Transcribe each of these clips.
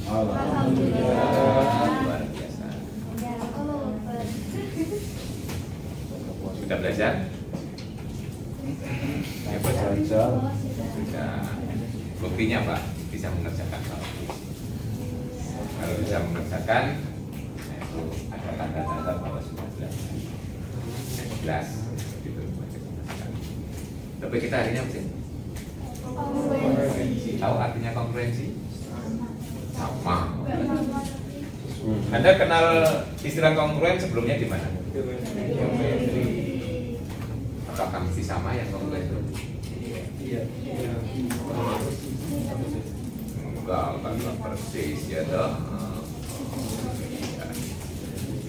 Alhamdulillah. Luar biasa. Sudah belajar? Ya, Belajar. sudah. Buktinya Pak, bisa mengerjakan hal itu. Kalau bisa mengerjakan, nah itu ada tanda-tanda bahwa sudah belajar. Jelas. Gitu. Tapi kita hari ini apa sih? Tahu artinya kongruensi? Sama. Anda kenal istilah kongruen sebelumnya di mana? Geometri. Apakah mesti sama yang kongruen itu? Iya. Enggak persis ya toh.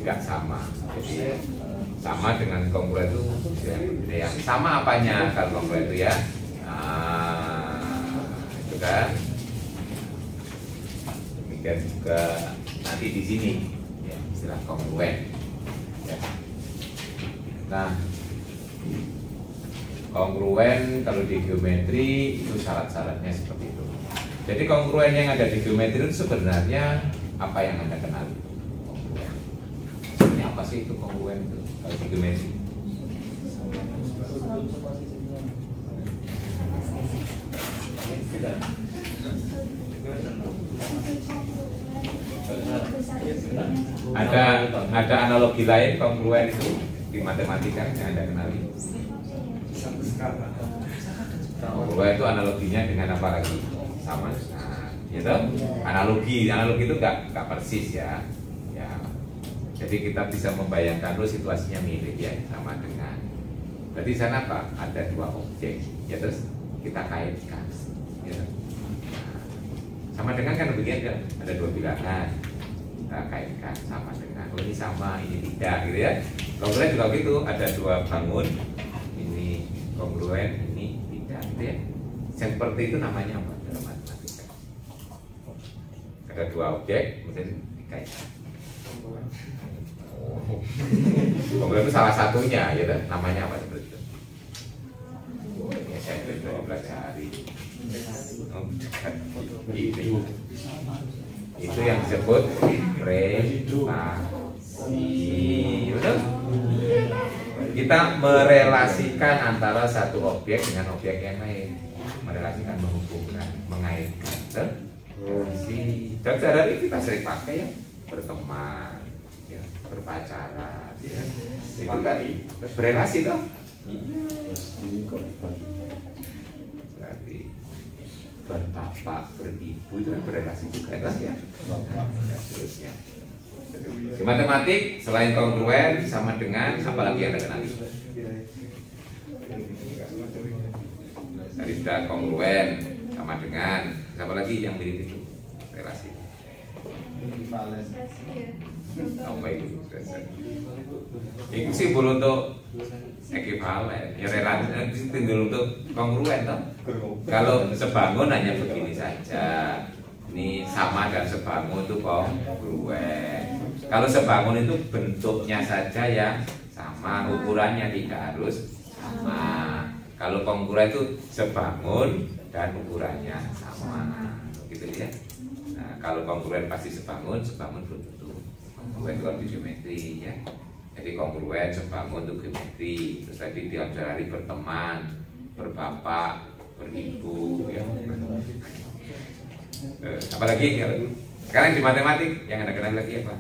Enggak sama. Jadi sama dengan kongruen itu yang sama apanya kalau kongruen itu ya? Itu kan. Demikian juga nanti di sini ya, istilah kongruen. Ya. Nah, kongruen kalau di geometri itu syarat-syaratnya seperti itu. Jadi kongruen yang ada di geometri itu sebenarnya apa yang Anda kenal? Kongruen. Sebenarnya apa sih itu kongruen itu kalau di geometri? Ada analogi lain kongruen itu di matematika yang Anda kenali? Kongruen itu analoginya dengan apa lagi? Sama. Nah, gitu. Analogi itu nggak persis ya. Ya. Jadi kita bisa membayangkan dulu situasinya mirip ya, sama dengan. Berarti sana apa? Ada dua objek. Ya terus kita kaitkan. Ya. Nah, sama dengan kan begini kan? Ada dua bilangan. Kita kaitkan sama dengan. Oh ini sama, ini tidak, gitu ya. Kongruen juga gitu. Ada dua bangun. Ini kongruen, ini tidak, gitu ya. Yang seperti itu namanya apa dalam matematika? Ada dua objek, kemudian dikaitkan. Kongruen itu salah satunya, ya, namanya apa seperti itu? Ya, saya sudah dipelajari. Itu yang disebut relasi. Betul? Kita merelasikan antara satu objek dengan objek yang lain, merelasikan, menghubungkan, mengaitkan. Dan cara ini kita sering pakai ya, berteman, ya, berpacaran, ya. Itu kan berrelasi toh. Berarti berbapak, beribu itu kan berrelasi juga ya. Terusnya. Di matematik selain kongruen sama dengan apa lagi yang Anda kenali? Tadi sudah kongruen sama dengan apa lagi yang mirip itu relasi? Apa itu? Itu simbol untuk ekivalen. Ya relasi tinggal untuk kongruen toh. Kalau sebangun hanya begini saja. Ini sama dan sebangun itu kongruen. Kalau sebangun itu bentuknya saja ya sama, ukurannya tidak harus sama. Kalau kongruen itu sebangun dan ukurannya sama, gitu ya. Nah, kalau kongruen pasti sebangun belum tentu. Kongruen itu di geometri ya. Jadi kongruen, sebangun itu geometri. Terus tadi diajari berteman, berbapak, beribu, ya. Apalagi sekarang di matematik yang Anda kenal lagi apa?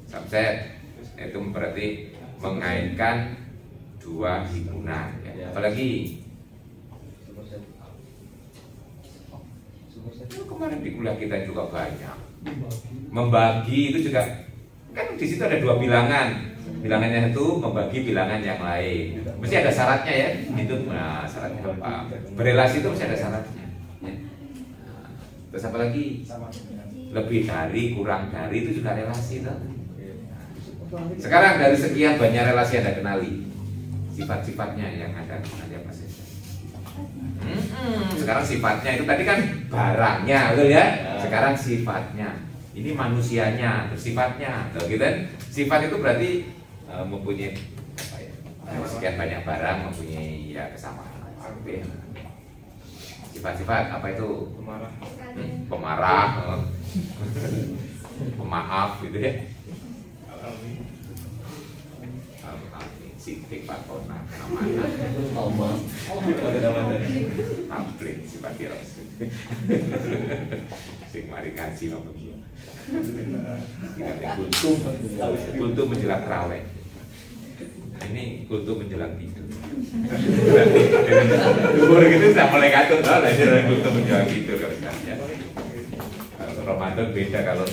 Subset. Itu berarti mengaitkan dua himpunan ya. Apalagi kemarin di kuliah kita juga banyak membagi, itu juga kan di situ ada dua bilangan. Bilangannya itu membagi bilangan yang lain. Mesti ada syaratnya ya. Itu nah, syaratnya apa? Berelasi itu mesti ada syaratnya. Ya. Terus apa lagi? Lebih dari, kurang dari itu juga relasi toh. Sekarang dari sekian banyak relasi yang Anda kenali, sifat-sifatnya yang Anda kenali apa saja? Sekarang sifatnya itu tadi kan barangnya, betul ya? Sekarang sifatnya, ini manusianya, sifatnya, gitu kan? Sifat itu berarti mempunyai apa ya? Sekian banyak barang mempunyai ya kesamaan. Sifat-sifat apa itu? Pemarah, pemaaf gitu ya. Sidik pakona namanya pabrik sifat tiros sing mari kaji nopo iki kultum menjelang terawih. Nah, ini kultum menjelang tidur. Umur gitu sudah mulai ngatur lah kultum menjelang tidur kalau ya. Kalau Ramadan beda, kalau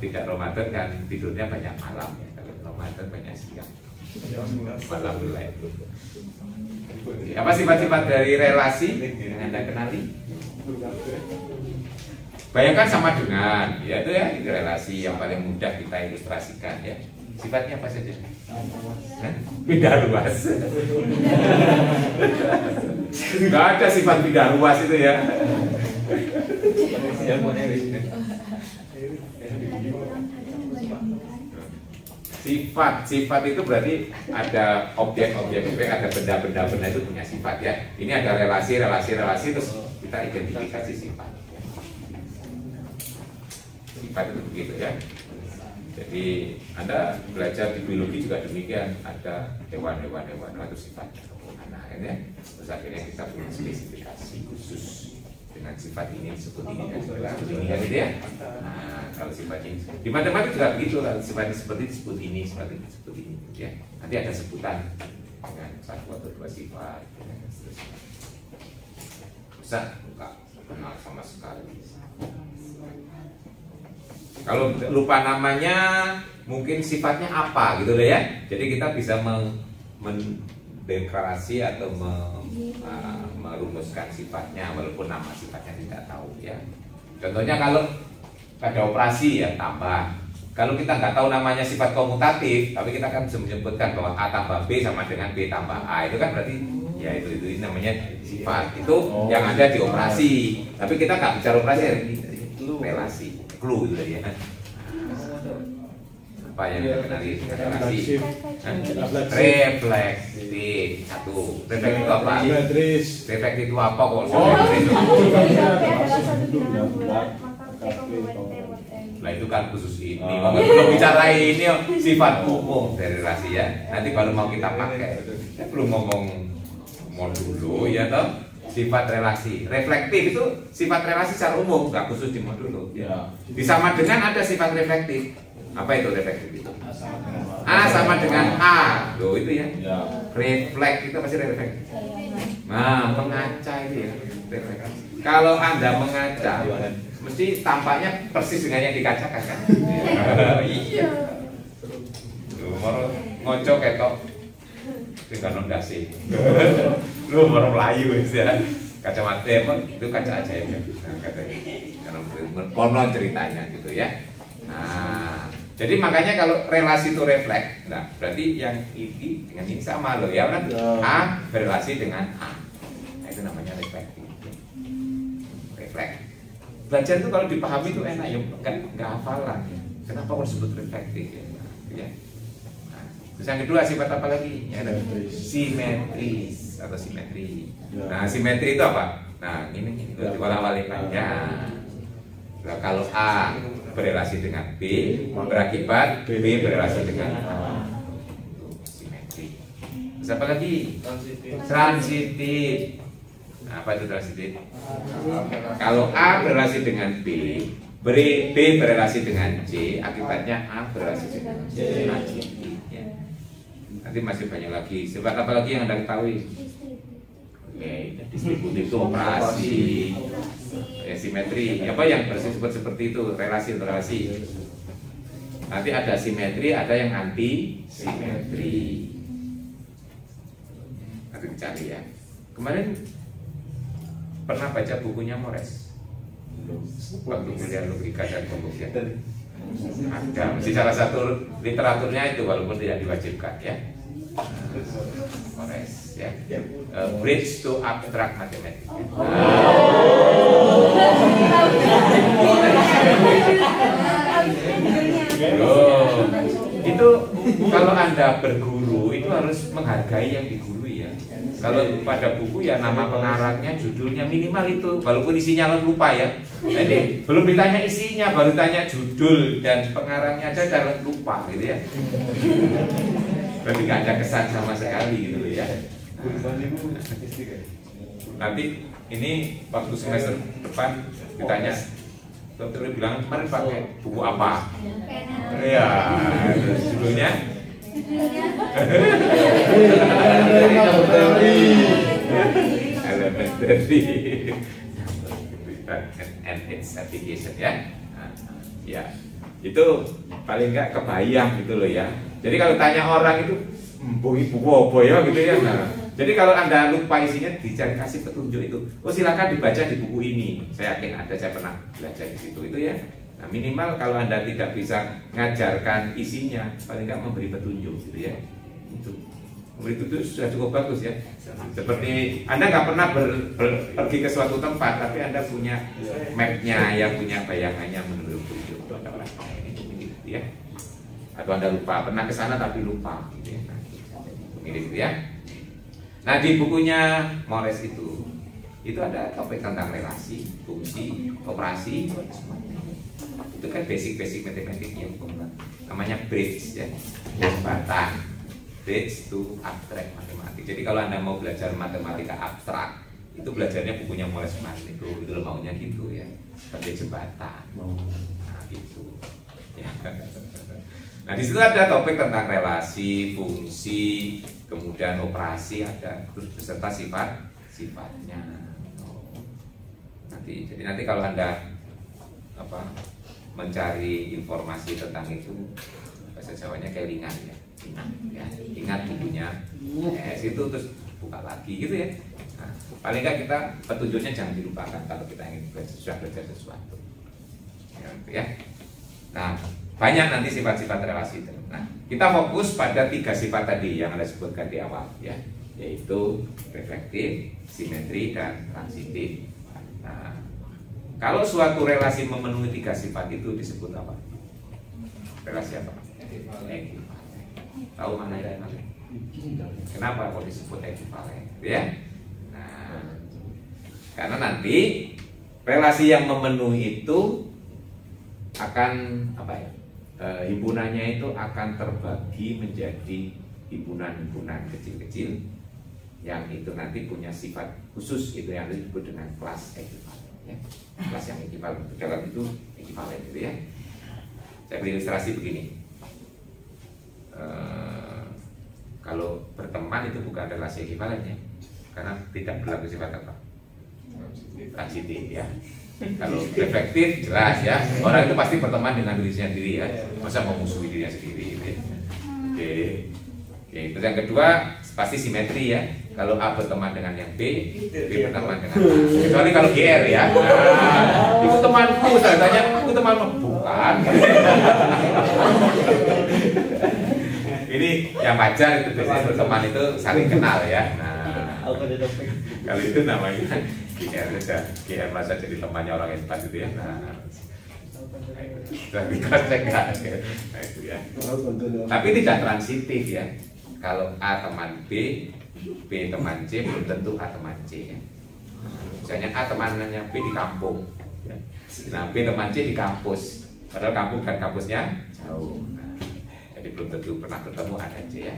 tidak Ramadan kan tidurnya banyak malam ya. Kalau Ramadan banyak siang. Malam mulai. Apa sifat-sifat dari relasi yang Anda kenali? Bayangkan sama dengan, yaitu ya itu relasi yang paling mudah kita ilustrasikan ya. Sifatnya apa saja? Pindah luas. Gak ada sifat pindah luas itu ya. Sifat itu berarti ada objek, ada benda itu punya sifat ya. Ini ada relasi terus kita identifikasi sifat. Sifat itu begitu ya. Jadi Anda belajar di biologi juga demikian, ada hewan itu sifatnya. Nah, terus akhirnya kita punya spesifikasi khusus dengan sifat ini disebut ini dan disebut ini kan gitu ya. Nah, kalau sifat ini di matematika juga begitu, kalau sifatnya seperti disebut ini, sifat ini disebut ini ya. Nanti ada sebutan dengan satu atau dua sifat dan seterusnya. Bisa enggak kenal sama sekali. Kalau lupa namanya, mungkin sifatnya apa gitu deh ya. Jadi kita bisa mendeklarasi atau merumuskan sifatnya walaupun nama sifatnya tidak tahu ya. Contohnya kalau pada operasi ya tambah. Kalau kita nggak tahu namanya sifat komutatif, tapi kita kan bisa menyebutkan bahwa A tambah B sama dengan B tambah A, itu kan berarti ya itu namanya sifat. Itu yang ada di operasi. Tapi kita nggak bicara operasi, relasi. Clue itu ya. Apa yang kita kenali relasi? Reflektif. Satu. Reflektif itu apa? Reflektif itu apa kok? Nah itu kan khusus ini. Belum bicara ini sifat umum dari relasi ya. Nanti kalau mau kita pakai, kita belum ngomong dulu ya toh. Sifat relasi, reflektif itu sifat relasi secara umum, nggak khusus di modulo. Ya. Disama dengan ada sifat reflektif. Apa itu reflektif itu? A sama dengan A, loh itu ya. Refleks itu pasti reflektif. Nah, mengaca itu ya. Kalau Anda mengaca, mesti tampaknya persis dengan yang dikacakan kan? Iya. Ngocok ketok. Dengan nondasi, lu baru Melayu ya, kacamata itu kaca ajaib ya, karena konon ceritanya gitu ya. Nah, jadi makanya kalau relasi itu refleks, nah berarti yang ini dengan ini sama loh ya kan? A berrelasi dengan A, nah, itu namanya reflektif. Refleks. Belajar itu kalau dipahami itu enak ya, nggak hafalan ya. Kenapa harus disebut reflektif ya? Ya. Terus yang kedua sifat apa lagi? Ya, simetris atau simetri. Nah simetri itu apa? Nah ini diwala-walikan ya. Nah, kalau A berrelasi dengan B berakibat B berrelasi dengan A. Simetri. Terus apa lagi? Transitif. Nah, apa itu transitif? Kalau A berrelasi dengan B berrelasi dengan C, akibatnya A berrelasi dengan C. Nanti masih banyak lagi. Sifat apa lagi yang Anda ketahui? Oke, distributif itu operasi, ya, simetri. Apa yang bersifat seperti itu? Relasi. Nanti ada simetri, ada yang anti simetri. Nanti dicari ya. Kemarin pernah baca bukunya Mores? Waktu kuliah logika dan pembuktian. Ada, mesti salah satu literaturnya itu walaupun tidak diwajibkan ya. Mores ya. Bridge to Abstract Mathematics. Itu kalau Anda berguru itu harus menghargai yang digurui ya. Kalau pada buku ya nama pengarangnya, judulnya minimal itu, walaupun isinya lupa ya. Jadi belum ditanya isinya, baru tanya judul dan pengarangnya aja udah lupa gitu ya. Berarti nggak ada kesan sama sekali gitu loh ya. Nanti ini waktu semester depan ditanya, dokter bilang kemarin pakai buku apa? Iya, terus judulnya elementary and its application ya. Nah, ya itu paling nggak kebayang gitu loh ya. Jadi kalau tanya orang itu buku apa ya gitu ya. Nah, jadi kalau Anda lupa isinya, dicari kasih petunjuk itu. Oh silakan dibaca di buku ini. Saya yakin ada, saya pernah belajar di situ itu ya. Nah, minimal kalau Anda tidak bisa mengajarkan isinya, paling nggak memberi petunjuk gitu ya. Itu memberi petunjuk sudah cukup bagus ya. Seperti Anda nggak pernah pergi ke suatu tempat, tapi Anda punya mapnya, ya punya bayangannya menurut petunjuk. Itu ada orang ini gitu ya. Atau Anda lupa pernah ke sana tapi lupa gitu ya. Nah, ini gitu ya. Nah di bukunya Mores itu ada topik tentang relasi, fungsi, operasi. Itu kan basic matematiknya, namanya bridge ya, jembatan, bridge to abstract matematik. Jadi kalau Anda mau belajar matematika abstrak, itu belajarnya bukunya Mores itu loh, maunya gitu ya, seperti jembatan. Nah gitu ya. Nah di situ ada topik tentang relasi, fungsi, kemudian operasi ada, terus beserta sifatnya. Jadi nanti kalau Anda mencari informasi tentang itu, bahasa Jawanya kelingan ya, ingat bukunya, situ terus buka lagi gitu ya. Nah, paling nggak kita petunjuknya jangan dilupakan kalau kita ingin belajar sesuatu. Ya. Nah, banyak nanti sifat-sifat relasi itu. Nah, kita fokus pada 3 sifat tadi yang Anda sebutkan di awal ya, yaitu reflektif, simetri, dan transitif. Nah, kalau suatu relasi memenuhi 3 sifat itu disebut apa? Relasi apa? Ekivalen. Tahu mana ekivalen? Kenapa kok disebut ekivalen? Ya. Nah, karena nanti relasi yang memenuhi itu akan himpunannya itu akan terbagi menjadi himpunan-himpunan kecil-kecil yang itu nanti punya sifat khusus, itu yang disebut dengan kelas ekivalen ya. Kelas yang ekivalen dalam itu ekivalen gitu ya. Saya beri ilustrasi begini. Kalau berteman itu bukan relasi ekivalen ya, karena tidak berlaku sifat apa? Transitif ya. Kalau reflektif jelas ya, orang itu pasti berteman dengan dirinya sendiri ya, masa memusuhi dirinya sendiri gitu ya. Oke. Terus yang kedua pasti simetri ya. Kalau A berteman dengan yang B, B berteman dengan A. Kecuali kalau GR ya. Nah, itu temanku, saya tanya, itu temanmu bukan. Ini yang pacar itu biasanya berteman itu saling kenal ya. Nah, kalau itu namanya GR saja, GR masa jadi temannya orang hebat itu ya. Nah, itu ya. Tapi tidak transitif ya. Kalau A teman B, B teman C, belum tentu A teman C ya. Misalnya A temannya B di kampung, nah B teman C di kampus, padahal kampung dan kampusnya jauh. Nah, jadi belum tentu pernah ketemu A dan C ya.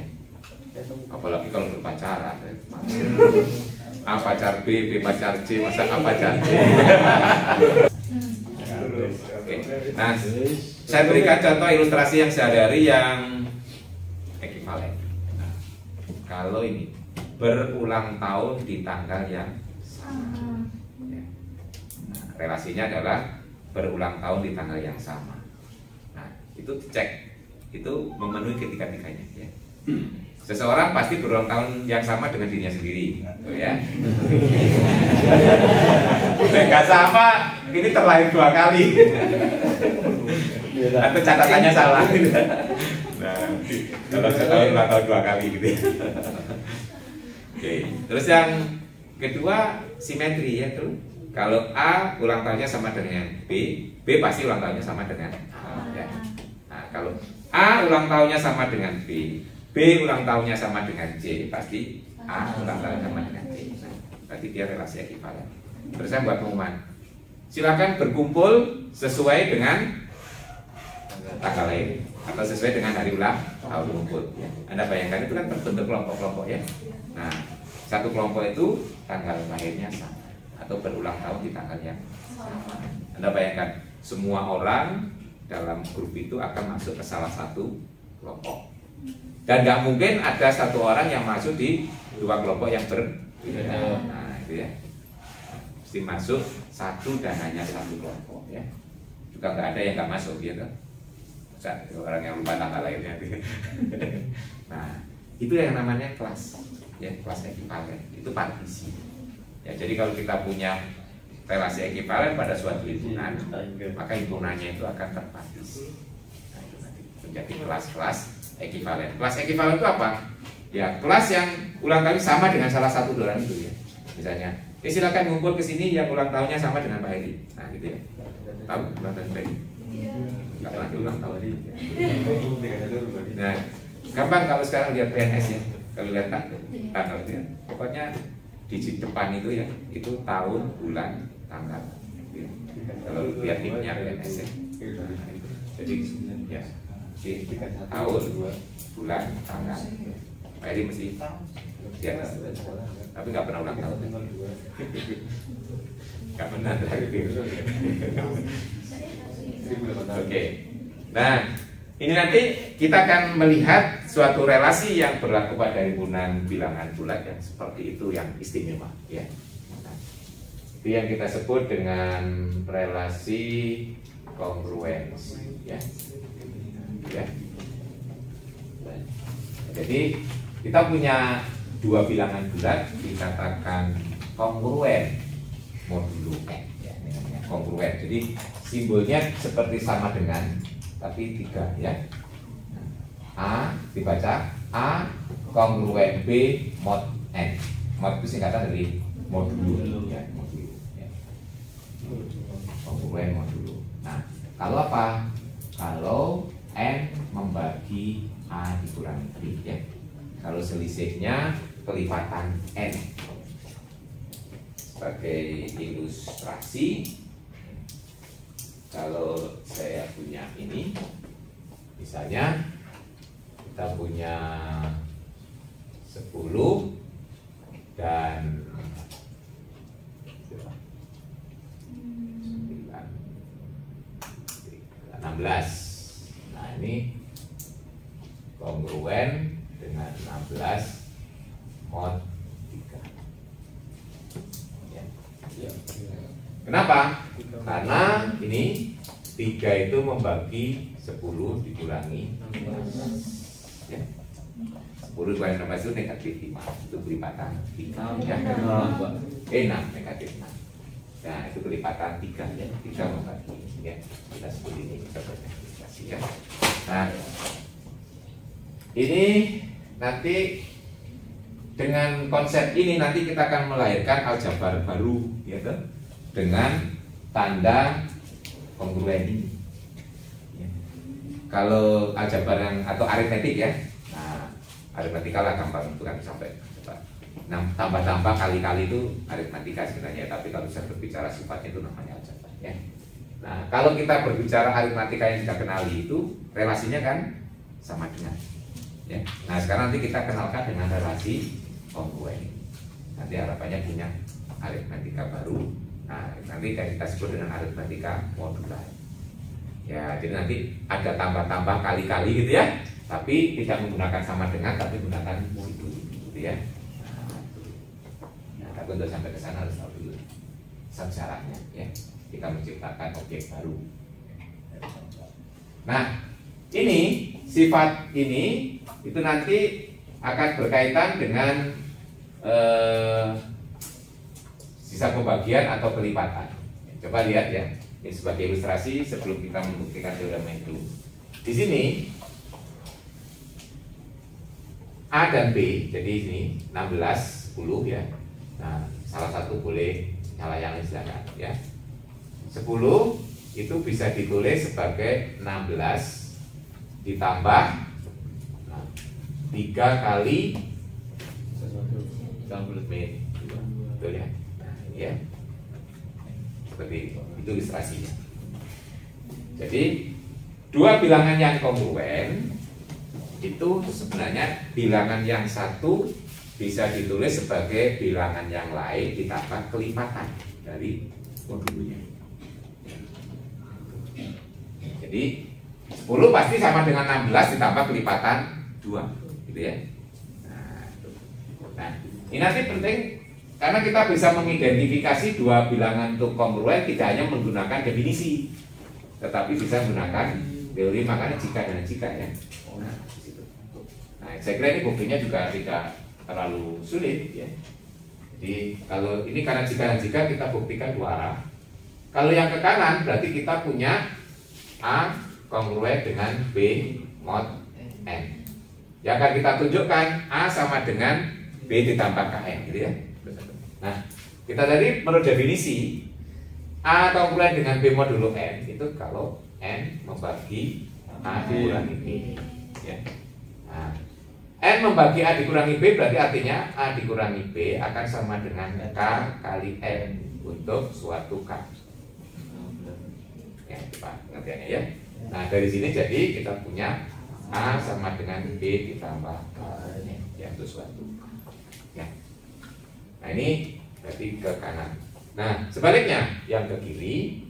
Apalagi kalau berpacaran, A pacar B, B pacar C, masa A pacar C. Oke. Nah, saya berikan contoh ilustrasi yang sehari-hari yang ekivalen. Nah, kalau ini berulang tahun di tanggal yang sama, ya. Nah, relasinya adalah berulang tahun di tanggal yang sama. Nah, itu dicek, itu memenuhi ketiga-tiganya. Ya. Seseorang pasti berulang tahun yang sama dengan dirinya sendiri, ya. Nggak sama, ini terlahir 2 kali. Atau catatannya salah. Nah, kalau setahun ulang tahun 2 kali gitu. Oke. Terus yang kedua simetri ya tuh. Kalau A ulang tahunnya sama dengan B, B pasti ulang tahunnya sama dengan A. Ya. Nah, kalau A ulang tahunnya sama dengan B, B ulang tahunnya sama dengan C, pasti A ulang tahun sama dengan B. Nah, berarti dia relasi ekivalen. Terus saya buat pengumuman. Silakan berkumpul sesuai dengan tanggal lahir atau sesuai dengan hari ulang tahun kumpul. Anda bayangkan itu kan terbentuk kelompok-kelompok ya. Nah, satu kelompok itu tanggal lahirnya sama atau berulang tahun di tanggal yang sama. Anda bayangkan semua orang dalam grup itu akan masuk ke salah satu kelompok. Dan nggak mungkin ada satu orang yang masuk di dua kelompok yang berbeda. Nah, itu ya. Mesti masuk satu dan hanya satu kelompok ya. Juga nggak ada yang nggak masuk gitu. Orang yang lupa tanggal lahirnya. Nah, itu yang namanya kelas ya, kelas ekivalen. Itu partisi. Ya, jadi kalau kita punya relasi ekivalen pada suatu himpunan, maka himpunannya itu akan terpartisi. Nah, itu nanti menjadi kelas-kelas ekivalen. Kelas ekivalen itu apa? Ya, kelas yang ulang tahun sama dengan salah satu orang itu ya. Misalnya, silakan ngumpul ke sini yang ulang tahunnya sama dengan Pak Hedi. Nah, gitu ya. Tahu ulang tahun Pak Hedi? Nggak pernah ulang tahun. Nah, gampang kalau sekarang lihat PNS ya. Kalau lihat tanggal itu ya. Pokoknya digit depan itu ya, itu tahun, bulan, tanggal. Ya. Kalau lihat tipnya PNS ya. Jadi ya, tahun, bulan, tanggal. Pak Hedi mesti ya, tapi nggak pernah ulang tahun. Nggak pernah lagi. Oke. Nah, ini nanti kita akan melihat suatu relasi yang berlaku pada himpunan bilangan bulat yang seperti itu yang istimewa, ya. Nah, itu yang kita sebut dengan relasi kongruensi, ya. Ya. Jadi kita punya dua bilangan bulat dikatakan kongruen modulo N, ya, ini namanya kongruen. Jadi simbolnya seperti sama dengan tapi tiga ya. A dibaca A kongruen B mod N. Mod itu singkatan dari modulo ya, modulo ya. Kongruen modulo. Nah, kalau apa? Kalau N membagi A dikurangi B ya. Kalau selisihnya kelipatan N. Sebagai ilustrasi, kalau saya punya ini, misalnya kita punya 10 dan 16. Nah, ini kongruen dengan 16 mod 3 ya. Kenapa? Karena ini 3 itu membagi 10 dikurangi 16 ya. 10 dikurangi 16 itu negatif 5. Itu kelipatan 3 ya. 6 negatif 6. Nah, itu kelipatan 3 ya. 3 membagi ya. Kita sebut ini sebagai multiplikasi ya. Nah, ini nanti dengan konsep ini nanti kita akan melahirkan aljabar baru ya kan? Dengan tanda kongruen ini ya. Kalau aljabar yang atau aritmetik ya, nah aritmetika lah gampang itu kan sampai nah, tambah-tambah kali-kali itu aritmetika sebenarnya, tapi kalau saya berbicara sifatnya itu namanya aljabar ya. Nah, kalau kita berbicara aritmetika yang kita kenali itu relasinya kan sama dengan ya. Nah, sekarang nanti kita kenalkan dengan relasi kongruen. Nanti harapannya punya aritmetika baru. Nah, nanti kita sebut dengan aritmetika modular. Ya, jadi nanti ada tambah-tambah kali-kali gitu ya. Tapi tidak menggunakan sama dengan, tapi menggunakan itu gitu ya. Nah, tapi untuk sampai ke sana harus tahu dulu syaratnya ya. Kita menciptakan objek baru. Nah, ini sifat ini itu nanti akan berkaitan dengan sisa pembagian atau kelipatan. Coba lihat ya, ini sebagai ilustrasi sebelum kita membuktikan teorema itu. Di sini A dan B, jadi ini 16, 10 ya. Nah, salah satu boleh, salah yang lain silakan ya. 10 itu bisa ditulis sebagai 16 ditambah 3 kali min 2. Betul ya? Nah, ini ya. Seperti itu ilustrasinya. Jadi dua bilangan yang kongruen itu sebenarnya bilangan yang satu bisa ditulis sebagai bilangan yang lain ditambah kelipatan dari modulnya. Jadi 10 pasti sama dengan 16 ditambah kelipatan 2 gitu ya. Nah, ini nanti penting karena kita bisa mengidentifikasi dua bilangan untuk kongruen tidak hanya menggunakan definisi, tetapi bisa menggunakan teori, makanya jika dan jika ya. Nah, di situ. Nah, saya kira ini buktinya juga tidak terlalu sulit ya. Jadi kalau ini karena jika dan jika kita buktikan dua arah. Kalau yang ke kanan berarti kita punya A kongruen dengan B mod N. Yang akan kita tunjukkan A sama dengan B ditambah KN gitu ya. Nah, kita tadi menurut definisi A kongruen dengan B modulo N itu kalau N membagi A dikurangi B ya. Nah, N membagi A dikurangi B berarti artinya A dikurangi B akan sama dengan K kali N untuk suatu K ya, Pak, pengertiannya ya. Nah, dari sini jadi kita punya A sama dengan B ditambah K ya, untuk suatu ya. Nah, ini berarti ke kanan. Nah, sebaliknya yang ke kiri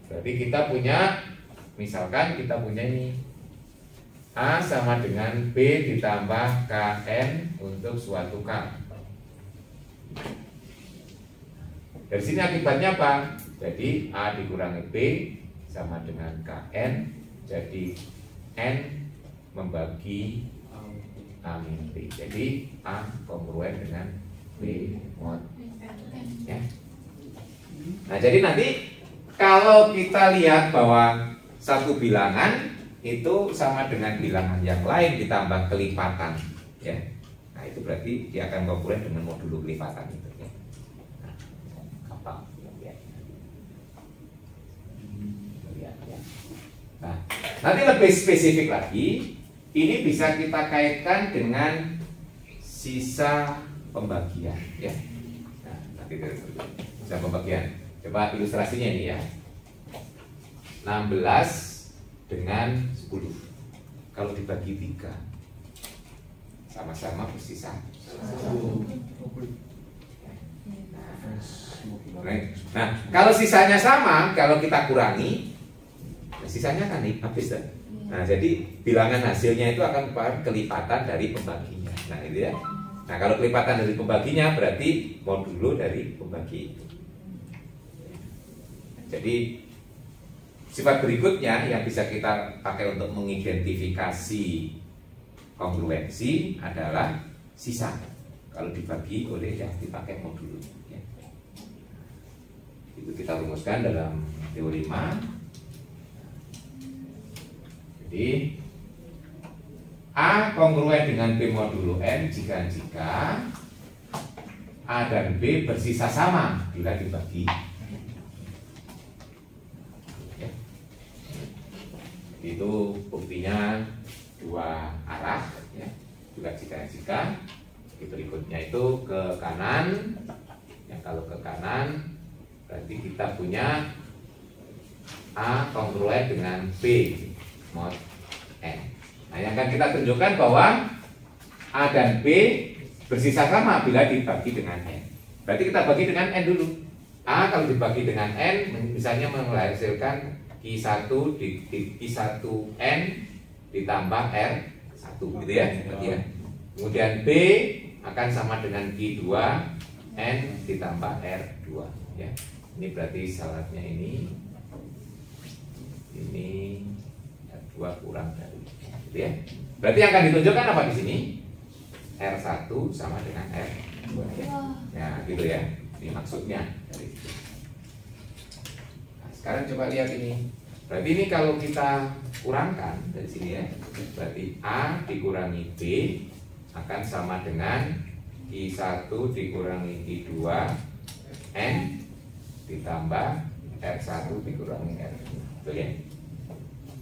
berarti kita punya, misalkan kita punya ini A sama dengan B ditambah KN untuk suatu K. Dari sini akibatnya apa? Jadi A dikurangi B sama dengan KN, jadi N membagi A min B. Jadi A kongruen dengan B mod ya. Nah, jadi nanti kalau kita lihat bahwa satu bilangan itu sama dengan bilangan yang lain ditambah kelipatan ya. Nah, itu berarti dia akan kongruen dengan modulo kelipatan itu ya. Nah, apa ya. Nah, nanti lebih spesifik lagi, ini bisa kita kaitkan dengan sisa pembagian ya. Nah, nanti dari sisa pembagian. Coba ilustrasinya ini ya. 16 dengan 10. Kalau dibagi 3 sama-sama bersisa 1. Nah, kalau sisanya sama, kalau kita kurangi, sisanya kan habis kan? Nah, jadi bilangan hasilnya itu akan merupakan kelipatan dari pembaginya. Nah, itu ya. Nah, kalau kelipatan dari pembaginya berarti modulo dari pembagi itu. Jadi sifat berikutnya yang bisa kita pakai untuk mengidentifikasi kongruensi adalah sisa. Kalau dibagi oleh yang dipakai modulo ya. Itu kita rumuskan dalam teori 5. Jadi A kongruen dengan B modulo N jika A dan B bersisa sama bila dibagi ya. Itu buktinya dua arah ya. Juga jika berikutnya itu ke kanan ya. Kalau ke kanan berarti kita punya A kongruen dengan B mod N. Nah, yang akan kita tunjukkan bahwa A dan B bersisa sama bila dibagi dengan N. Berarti kita bagi dengan N dulu. A kalau dibagi dengan N misalnya menghasilkan Q1 Q1N ditambah R1 gitu ya. Kemudian B akan sama dengan Q2N ditambah R2 ya. Ini berarti syaratnya ini R2 kurang dari gitu ya. Berarti yang akan ditunjukkan apa di sini? R1 sama dengan R2 ya. Ya, gitu ya. Ini maksudnya dari itu. Nah, sekarang coba lihat ini. Berarti ini kalau kita kurangkan dari sini ya. Berarti A dikurangi B akan sama dengan Q1 dikurangi Q2 N ditambah R1 dikurangi R2. Betul ya?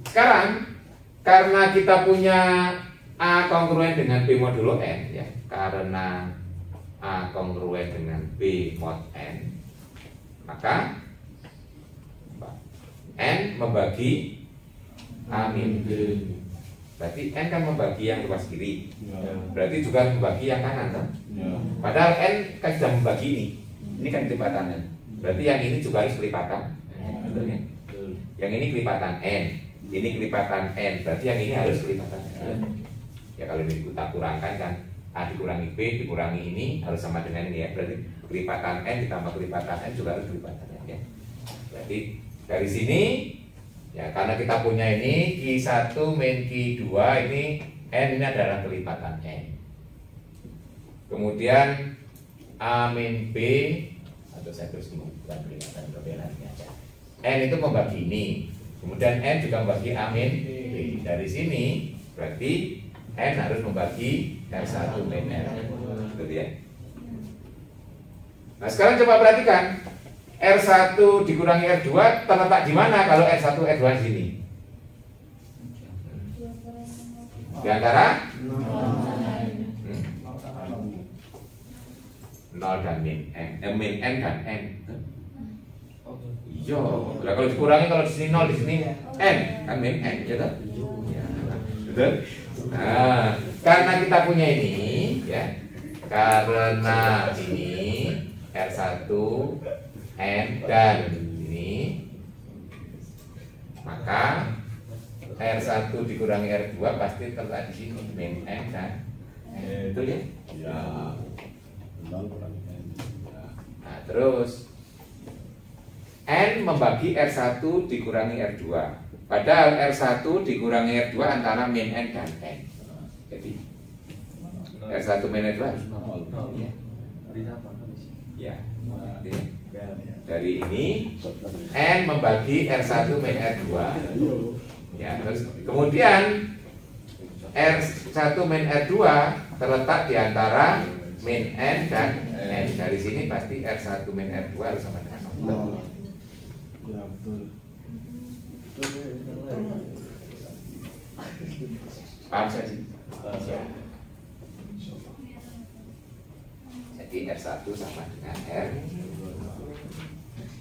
Sekarang karena kita punya A kongruen dengan B modulo N ya, karena A kongruen dengan B mod N, maka N membagi A min B. Berarti N kan membagi yang luas kiri, berarti juga membagi yang kanan kan? Padahal N kan sudah membagi ini kan kelipatan N. Berarti yang ini juga harus kelipatan. Yang ini kelipatan N, ini kelipatan N, berarti yang ini harus kelipatan N. Ya kalau ini kita kurangkan kan A dikurangi B dikurangi ini harus sama dengan ini ya. Berarti kelipatan N ditambah kelipatan N juga harus kelipatan N ya. Berarti dari sini ya karena kita punya ini Q1 min Q2 ini N ini adalah kelipatan N. Kemudian A min B atau saya terus bukan kelipatan perbedaannya aja. N itu membagi ini. Kemudian N juga membagi A min B. Dari sini berarti N harus membagi R1 min R. Betul ya? Nah sekarang coba perhatikan R1 dikurangi R2 terletak di mana kalau R1 R2 di sini? Di antara 0 dan min N, min N dan N. Iya, nah, kalau dikurangi kalau di sini 0 di sini N kan min N, ya toh? Betul? Nah, karena kita punya ini, ya, karena ini R1 N dan ini, maka R1 dikurangi R2 pasti terletak di sini min N dan N. Betul ya? Ya. Nah, terus N membagi R1 dikurangi R2. Padahal R1 dikurangi R2 antara min N dan N. Jadi R1 min R2 harus 0. Ya. Dari ini N membagi R1 min R2. Ya, terus kemudian R1 min R2 terletak di antara min N dan N. Dari sini pasti R1 min R2 harus sama dengan 0. Ya, betul. Paham saya sih? Ya. Jadi R1 sama dengan R.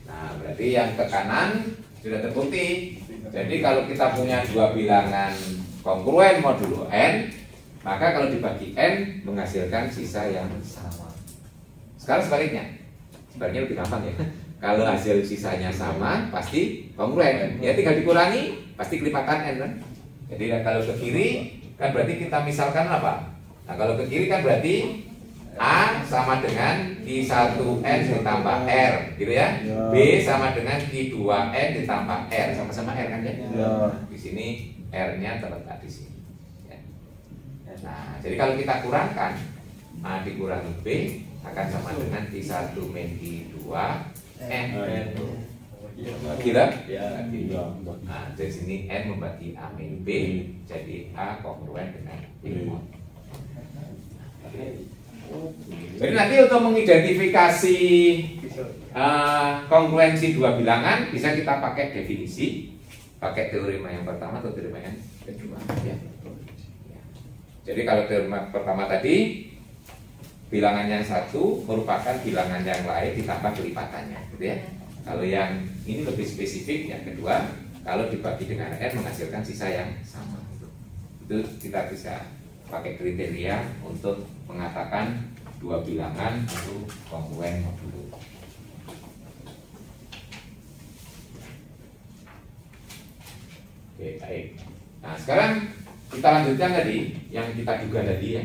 Nah, berarti yang ke kanan sudah terbukti. Jadi kalau kita punya dua bilangan kongruen modulo N, maka kalau dibagi N menghasilkan sisa yang sama. Sekarang sebaliknya lebih gampang ya. Kalau hasil sisanya sama, pasti kongruen. Ya tinggal dikurangi, pasti kelipatan N kan. Jadi kalau ke kiri kan berarti kita misalkan apa? Nah kalau ke kiri kan berarti A sama dengan Q1N ditambah R, gitu ya. B sama dengan Q2N ditambah R, sama-sama R kan ya. Di sini R-nya terletak di sini. Ya. Nah, jadi kalau kita kurangkan A dikurangi B akan sama dengan Q1 min Q2N. Kira? Nah, dari sini N membagi A min B, jadi A kongruen dengan B mod. Jadi nanti untuk mengidentifikasi kongruensi dua bilangan bisa kita pakai definisi, pakai teorema yang pertama atau teorema yang kedua. Ya. Jadi kalau teorema pertama tadi bilangan yang satu merupakan bilangan yang lain ditambah kelipatannya, gitu ya. Kalau yang ini lebih spesifik, yang kedua kalau dibagi dengan N menghasilkan sisa yang sama. Itu kita bisa pakai kriteria untuk mengatakan dua bilangan itu kongruen modulo. Oke, baik. Nah, sekarang kita lanjutkan tadi yang kita duga tadi ya,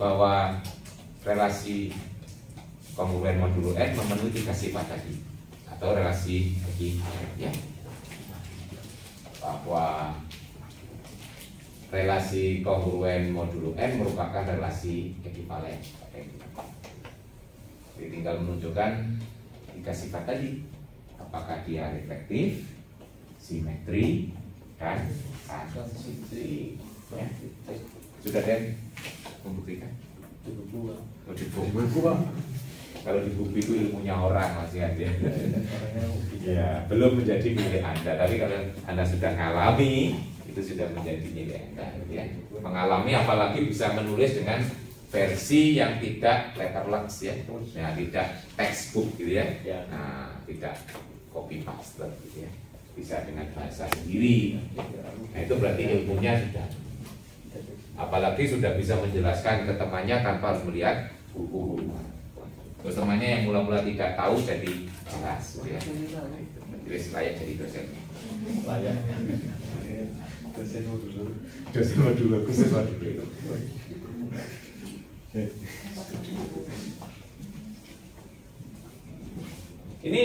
bahwa relasi kongruen modulo N memenuhi tiga sifat tadi atau relasi ekivalent ya. Bahwa relasi kongruen modulo N merupakan relasi ekivalen. Jadi tinggal menunjukkan tiga sifat tadi. Apakah dia reflektif, simetri, dan asimetri. Ya. Sudah Dan membuktikan? Oh, di buku. Kalau di buku itu ilmunya orang masih ada. Ya, belum menjadi milik Anda. Tapi kalau Anda sudah ngalami, itu sudah menjadi milik Anda, ya. Mengalami apalagi bisa menulis dengan versi yang tidak letterless ya, nah, tidak textbook gitu ya, nah tidak copy paste gitu ya, bisa dengan bahasa sendiri. Nah itu berarti ilmunya sudah, apalagi sudah bisa menjelaskan ke temannya tanpa harus melihat buku. Terus temannya yang mula-mula tidak tahu jadi jelas ya, jadi layak jadi dosen. Layak. Dosen modul aku Ini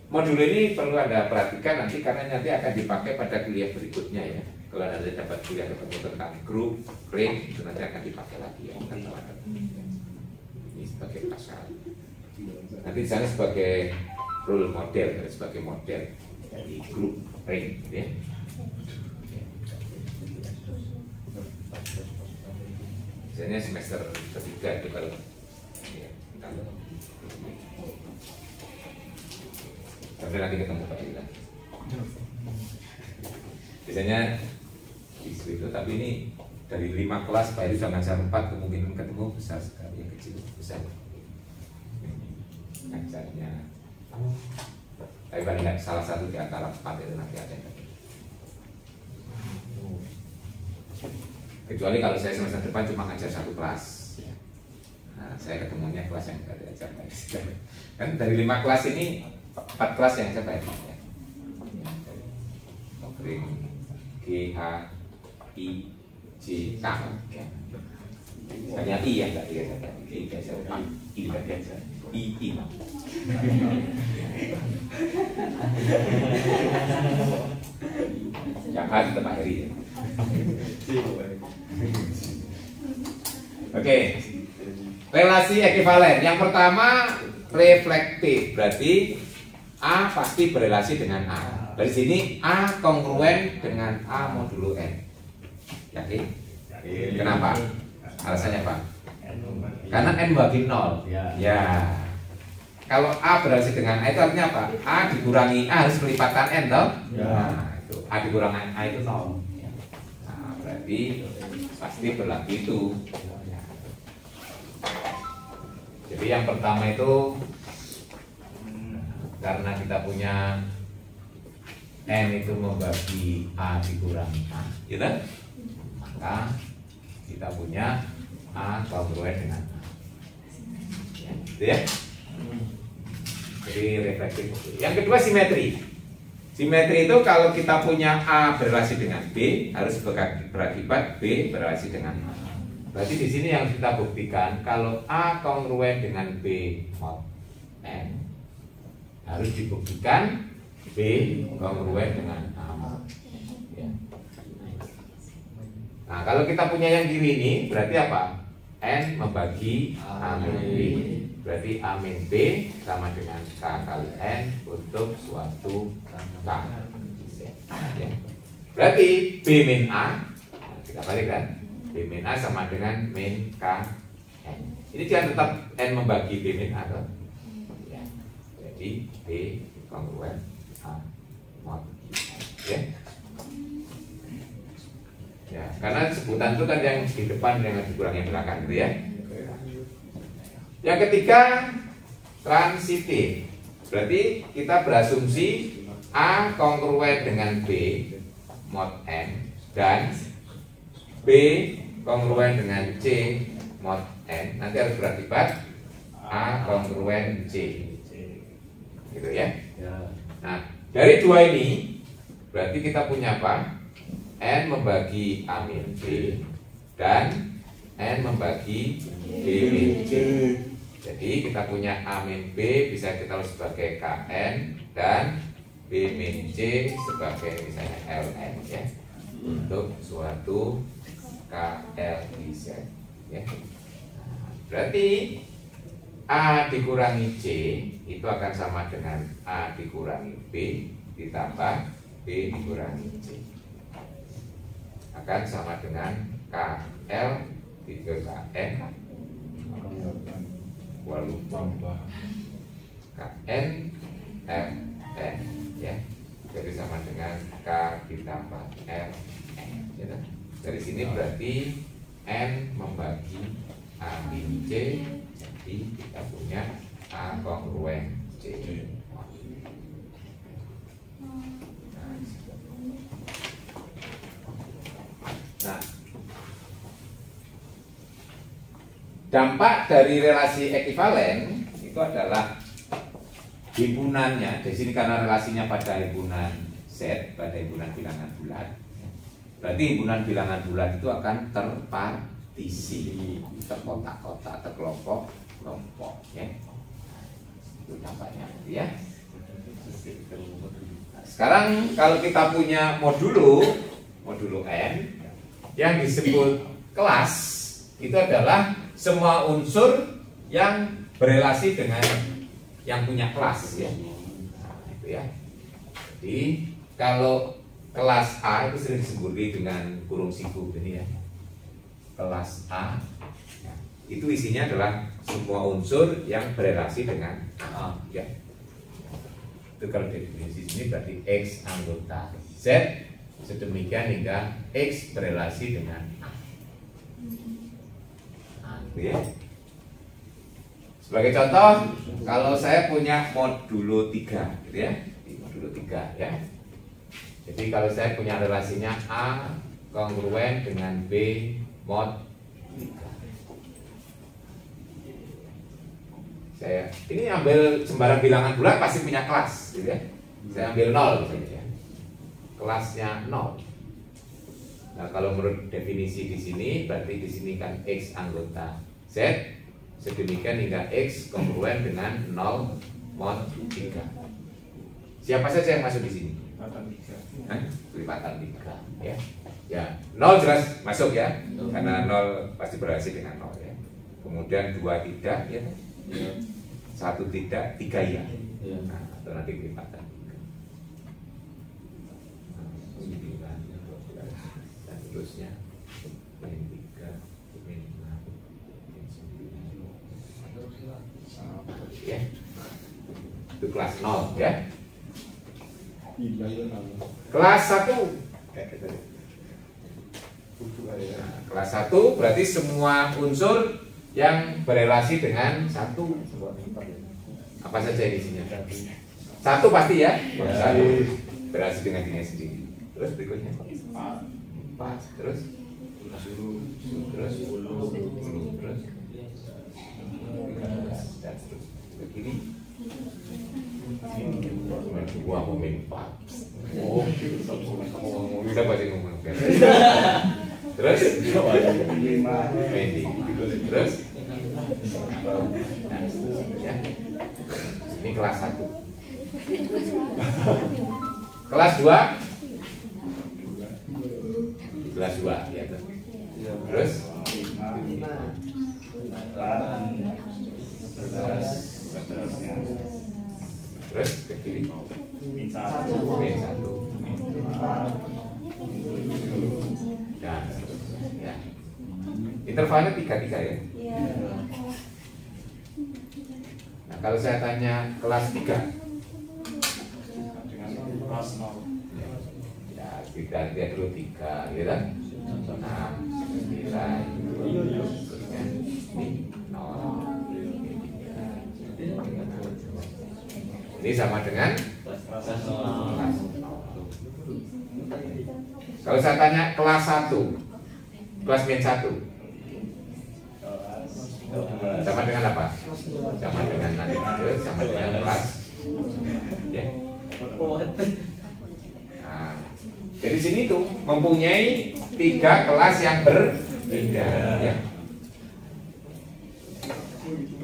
modul ini perlu Anda perhatikan nanti karena nanti akan dipakai pada kuliah berikutnya ya. Kalau Anda dapat kuliah ketemu tentang grup, ring, itu nanti akan dipakai lagi ya. Ini sebagai pasal. Nanti di sana sebagai role model, sebagai model dari grup, ring, ya. Biasanya semester ketiga itu kalau ya, sampai nanti ketemu Pak Ila. Biasanya isu itu, tapi ini dari 5 kelas Pak Ila sudah ngajar 4, kemungkinan ketemu besar sekali, yang kecil besar. Ngajarnya, tapi paling nggak salah satu di antara 4 itu nanti ada yang ketemu. Kecuali kalau saya semester depan cuma ngajar 1 kelas, nah, saya ketemunya kelas yang tidak diajar. Kan dari 5 kelas ini 4 kelas yang saya bayar ya. Ring G, H, I, J, K ya. Hanya I yang tidak diajar. I biasa, I tidak diajar. I. Yang H tetap akhiri ya. Oke, relasi ekivalen. Yang pertama reflektif, berarti A pasti berrelasi dengan A. Dari sini A kongruen dengan A modulo N. Yakin? Kenapa? Alasannya apa? Karena N bagi 0. Ya. Kalau A berrelasi dengan A itu artinya apa? A dikurangi A harus melipatkan N toh? Nah, itu A dikurangi A itu 0. Nah, berarti pasti berlaku itu. Jadi yang pertama itu karena kita punya N itu membagi A dikurangi A, gitu? Maka kita punya A kongruen dengan A, ya, gitu ya. Jadi reflektif. Yang kedua simetri. Simetri itu kalau kita punya A berrelasi dengan B harus berakibat B berrelasi dengan A. Berarti di sini yang kita buktikan kalau A kongruen dengan B mod N harus dibuktikan B kongruen dengan A mod. Ya. Nah kalau kita punya yang kiri ini berarti apa? N membagi A min B. Berarti A min B sama dengan K kali N untuk suatu K. Ya. Berarti B min A, kita balikkan. B min A sama dengan min K N. Ini jangan tetap N membagi B min A toh. Ya. Jadi B kongruen A mod ya. Ya, karena sebutan itu kan yang di depan yang dikurangi belakang gitu ya. Yang ketiga transitif. Berarti kita berasumsi A kongruen dengan B mod N dan B kongruen dengan C mod N, nanti harus berakibat A kongruen C, gitu ya. Nah dari dua ini berarti kita punya apa? N membagi A min B dan N membagi B min C. Jadi kita punya A min B bisa kita tulis sebagai KN dan B min C sebagai misalnya LN ya, untuk suatu KLIZ ya. Berarti A dikurangi C itu akan sama dengan A dikurangi B ditambah B dikurangi C, akan sama dengan KL dikurangi KN KN LN ya. Jadi sama dengan K ditambah L N ya. Dari sini berarti N membagi A min C, jadi kita punya A kongruen C. Nah, dampak dari relasi ekivalen itu adalah himpunannya. Di sini karena relasinya pada himpunan Z, pada himpunan bilangan bulat, berarti himpunan bilangan bulat itu akan terpartisi, terkotak-kotak, terkelompok-kelompok, ya. Itu dampaknya, ya. Nah, sekarang kalau kita punya modulo N yang disebut kelas, itu adalah semua unsur yang berelasi dengan yang punya kelas, ya. Nah, itu ya. Jadi kalau kelas A itu sering disebut dengan kurung siku ini ya. Kelas A itu isinya adalah semua unsur yang berelasi dengan A, ya. Itu kalau definisi sini berarti X anggota Z sedemikian hingga X berelasi dengan A. Nah, gitu ya. Sebagai contoh, kalau saya punya modulo 3 gitu ya. Modulo 3 ya. Jadi kalau saya punya relasinya A kongruen dengan B mod 3. Ini ambil sembarang bilangan bulat pasti punya kelas gitu ya. Saya ambil 0 misalnya ya. Kelasnya 0. Nah, kalau menurut definisi di sini berarti di sini kan X anggota Z sedemikian hingga X kongruen dengan 0 mod 3. Siapa saja yang masuk di sini? Lipatan 3 ya. Ya, 0 jelas masuk ya. Karena 0 pasti berhasil dengan 0 ya. Kemudian 2 tidak ya. 1 tidak, 3 ya. Nah, atau nanti lipatan 3. Dan terusnya min 3, min 6, min 9 ya. Itu kelas 0 ya. Kelas 1 kelas 1 berarti semua unsur yang berelasi dengan 1. Apa saja isinya? 1 pasti ya. 1 berelasi dengan dirinya sendiri. Terus berikutnya 4. Terus 10. Terus 10. Terus dan terus ke kiri. Gua mau min 4. Oh, udah pasti ngomong. Terus min 5. Terus ya. Ini kelas 1. Kelas 2. Kelas 2 ya. Terus terus ke kiri min 1 dan ya. Intervalnya 3 ya. Nah, kalau saya tanya kelas 3 ya, tidak dia dulu 3 ya kan. 6, 9 terusnya ini 0. Ini sama dengan kelas 0. Kalau saya tanya kelas 1, kelas min 1 sama dengan apa? Sama dengan nanti sama dengan kelas ya. Nah, dari sini tuh mempunyai 3 kelas yang berbeda ya.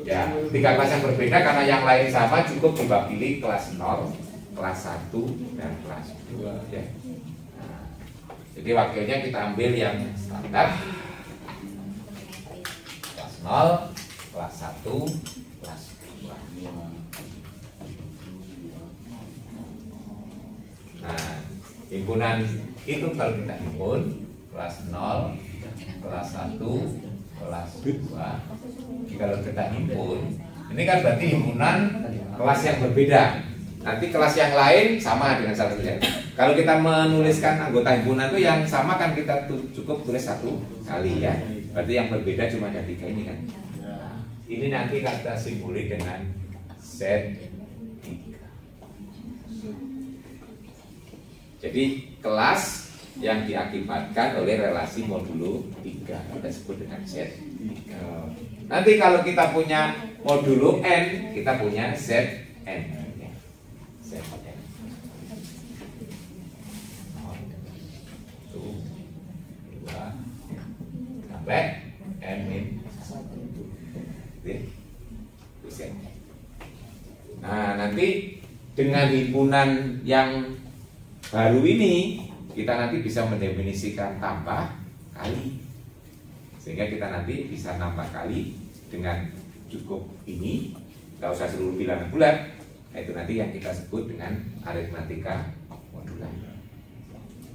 Ya, 3 kelas yang berbeda karena yang lain sama cukup dibagi kelas 0, kelas 1 dan kelas 2 ya. Nah, jadi wakilnya kita ambil yang standar. Kelas 0, kelas 1, kelas 2. Nah, himpunan itu kalau kita himpun kelas 0, kelas 1, kelas 2. Kalau kita himpun, ini kan berarti himpunan kelas yang berbeda. Nanti kelas yang lain sama dengan satunya. Kalau kita menuliskan anggota himpunan itu yang sama kan kita cukup tulis 1 kali ya. Berarti yang berbeda cuma ada 3 ini kan. Ini nanti kita simbolik dengan Z3. Jadi kelas yang diakibatkan oleh relasi modulo 3 kita sebut dengan Z3. Nanti kalau kita punya modulo N, kita punya Zn. Zn. Sampai N-1. Nah, nanti dengan himpunan yang baru ini kita nanti bisa mendefinisikan tambah kali, sehingga kita nanti bisa nambah kali dengan cukup ini, nggak usah seluruh bilangan bulat. Itu nanti yang kita sebut dengan aritmatika modular.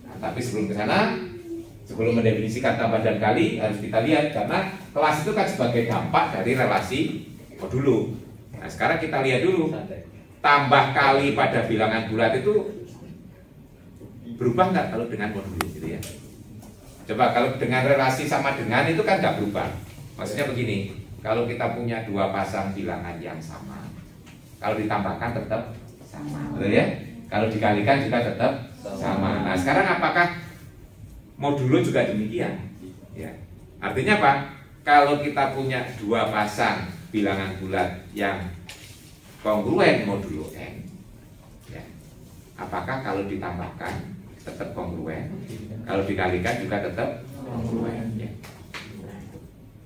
Nah, tapi sebelum ke sana, sebelum mendefinisikan tambah dan kali, harus kita lihat karena kelas itu kan sebagai dampak dari relasi modulo. Nah, sekarang kita lihat dulu tambah kali pada bilangan bulat itu berubah nggak kalau dengan modulo gitu ya? Coba kalau dengan relasi sama dengan itu kan nggak berubah. Maksudnya begini, kalau kita punya 2 pasang bilangan yang sama, kalau ditambahkan tetap sama, betul ya? Kalau dikalikan juga tetap sama. Nah, sekarang apakah modulo juga demikian? Ya. Artinya apa? Kalau kita punya 2 pasang bilangan bulat yang kongruen modulo N, ya, apakah kalau ditambahkan tetap kongruen, kalau dikalikan juga tetap kongruen ya.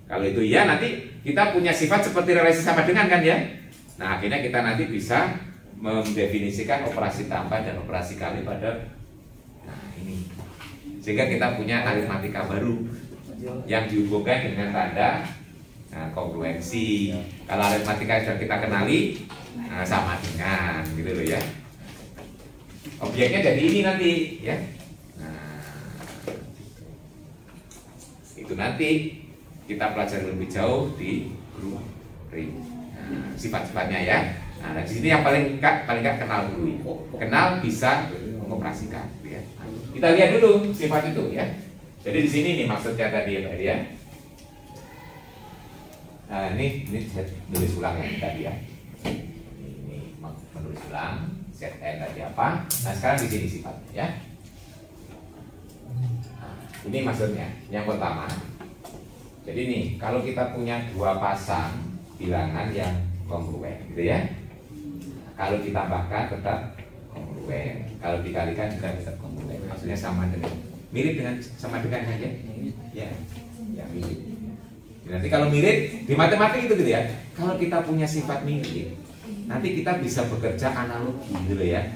Kalau itu iya, nanti kita punya sifat seperti relasi sama dengan kan ya. Nah, akhirnya kita nanti bisa mendefinisikan operasi tambah dan operasi kali pada ini, sehingga kita punya aritmatika baru yang dihubungkan dengan tanda kongruensi. Kalau aritmatika sudah kita kenali, sama dengan gitu loh ya. Objeknya jadi ini nanti ya. Nah, itu nanti kita pelajari lebih jauh di grup ring. Nah, sifat-sifatnya ya. Nah, di sini yang paling nggak kenal dulu ya. Kenal bisa mengoperasikan ya. Kita lihat dulu sifat itu ya. Jadi di sini nih maksudnya tadi ya Pak ya. Nah, ini saya tulis ulang ya tadi ya. Ini menulis ulang. Zn tadi apa? Nah, sekarang di sini sifatnya ya. Nah, ini maksudnya yang pertama. Jadi nih, kalau kita punya 2 pasang bilangan yang kongruen, gitu ya. Kalau ditambahkan tetap kongruen, kalau dikalikan juga tetap kongruen. Maksudnya sama dengan, mirip dengan sama dengan aja. Ya, ya mirip. Nanti kalau mirip di matematik itu gitu ya. Kalau kita punya sifat mirip, nanti kita bisa bekerja analogi gitu ya.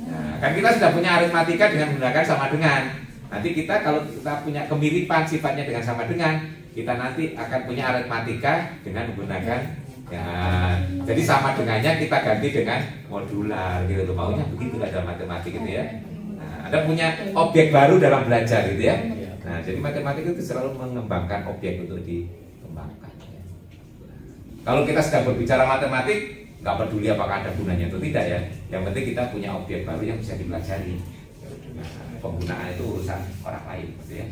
Nah, kan kita sudah punya aritmatika dengan menggunakan sama dengan. Nanti kita kalau kita punya kemiripan sifatnya dengan sama dengan, kita nanti akan punya aritmatika dengan menggunakan ya. Jadi sama dengannya kita ganti dengan modular gitu loh. Maunya begitu dalam matematik gitu ya. Nah, Anda punya objek baru dalam belajar gitu ya. Nah, jadi matematik itu selalu mengembangkan objek untuk dikembangkan. Kalau kita sedang berbicara matematik, nggak peduli apakah ada gunanya atau tidak ya. Yang penting kita punya objek baru yang bisa dipelajari. Nah, penggunaan itu urusan orang lain, gitu ya.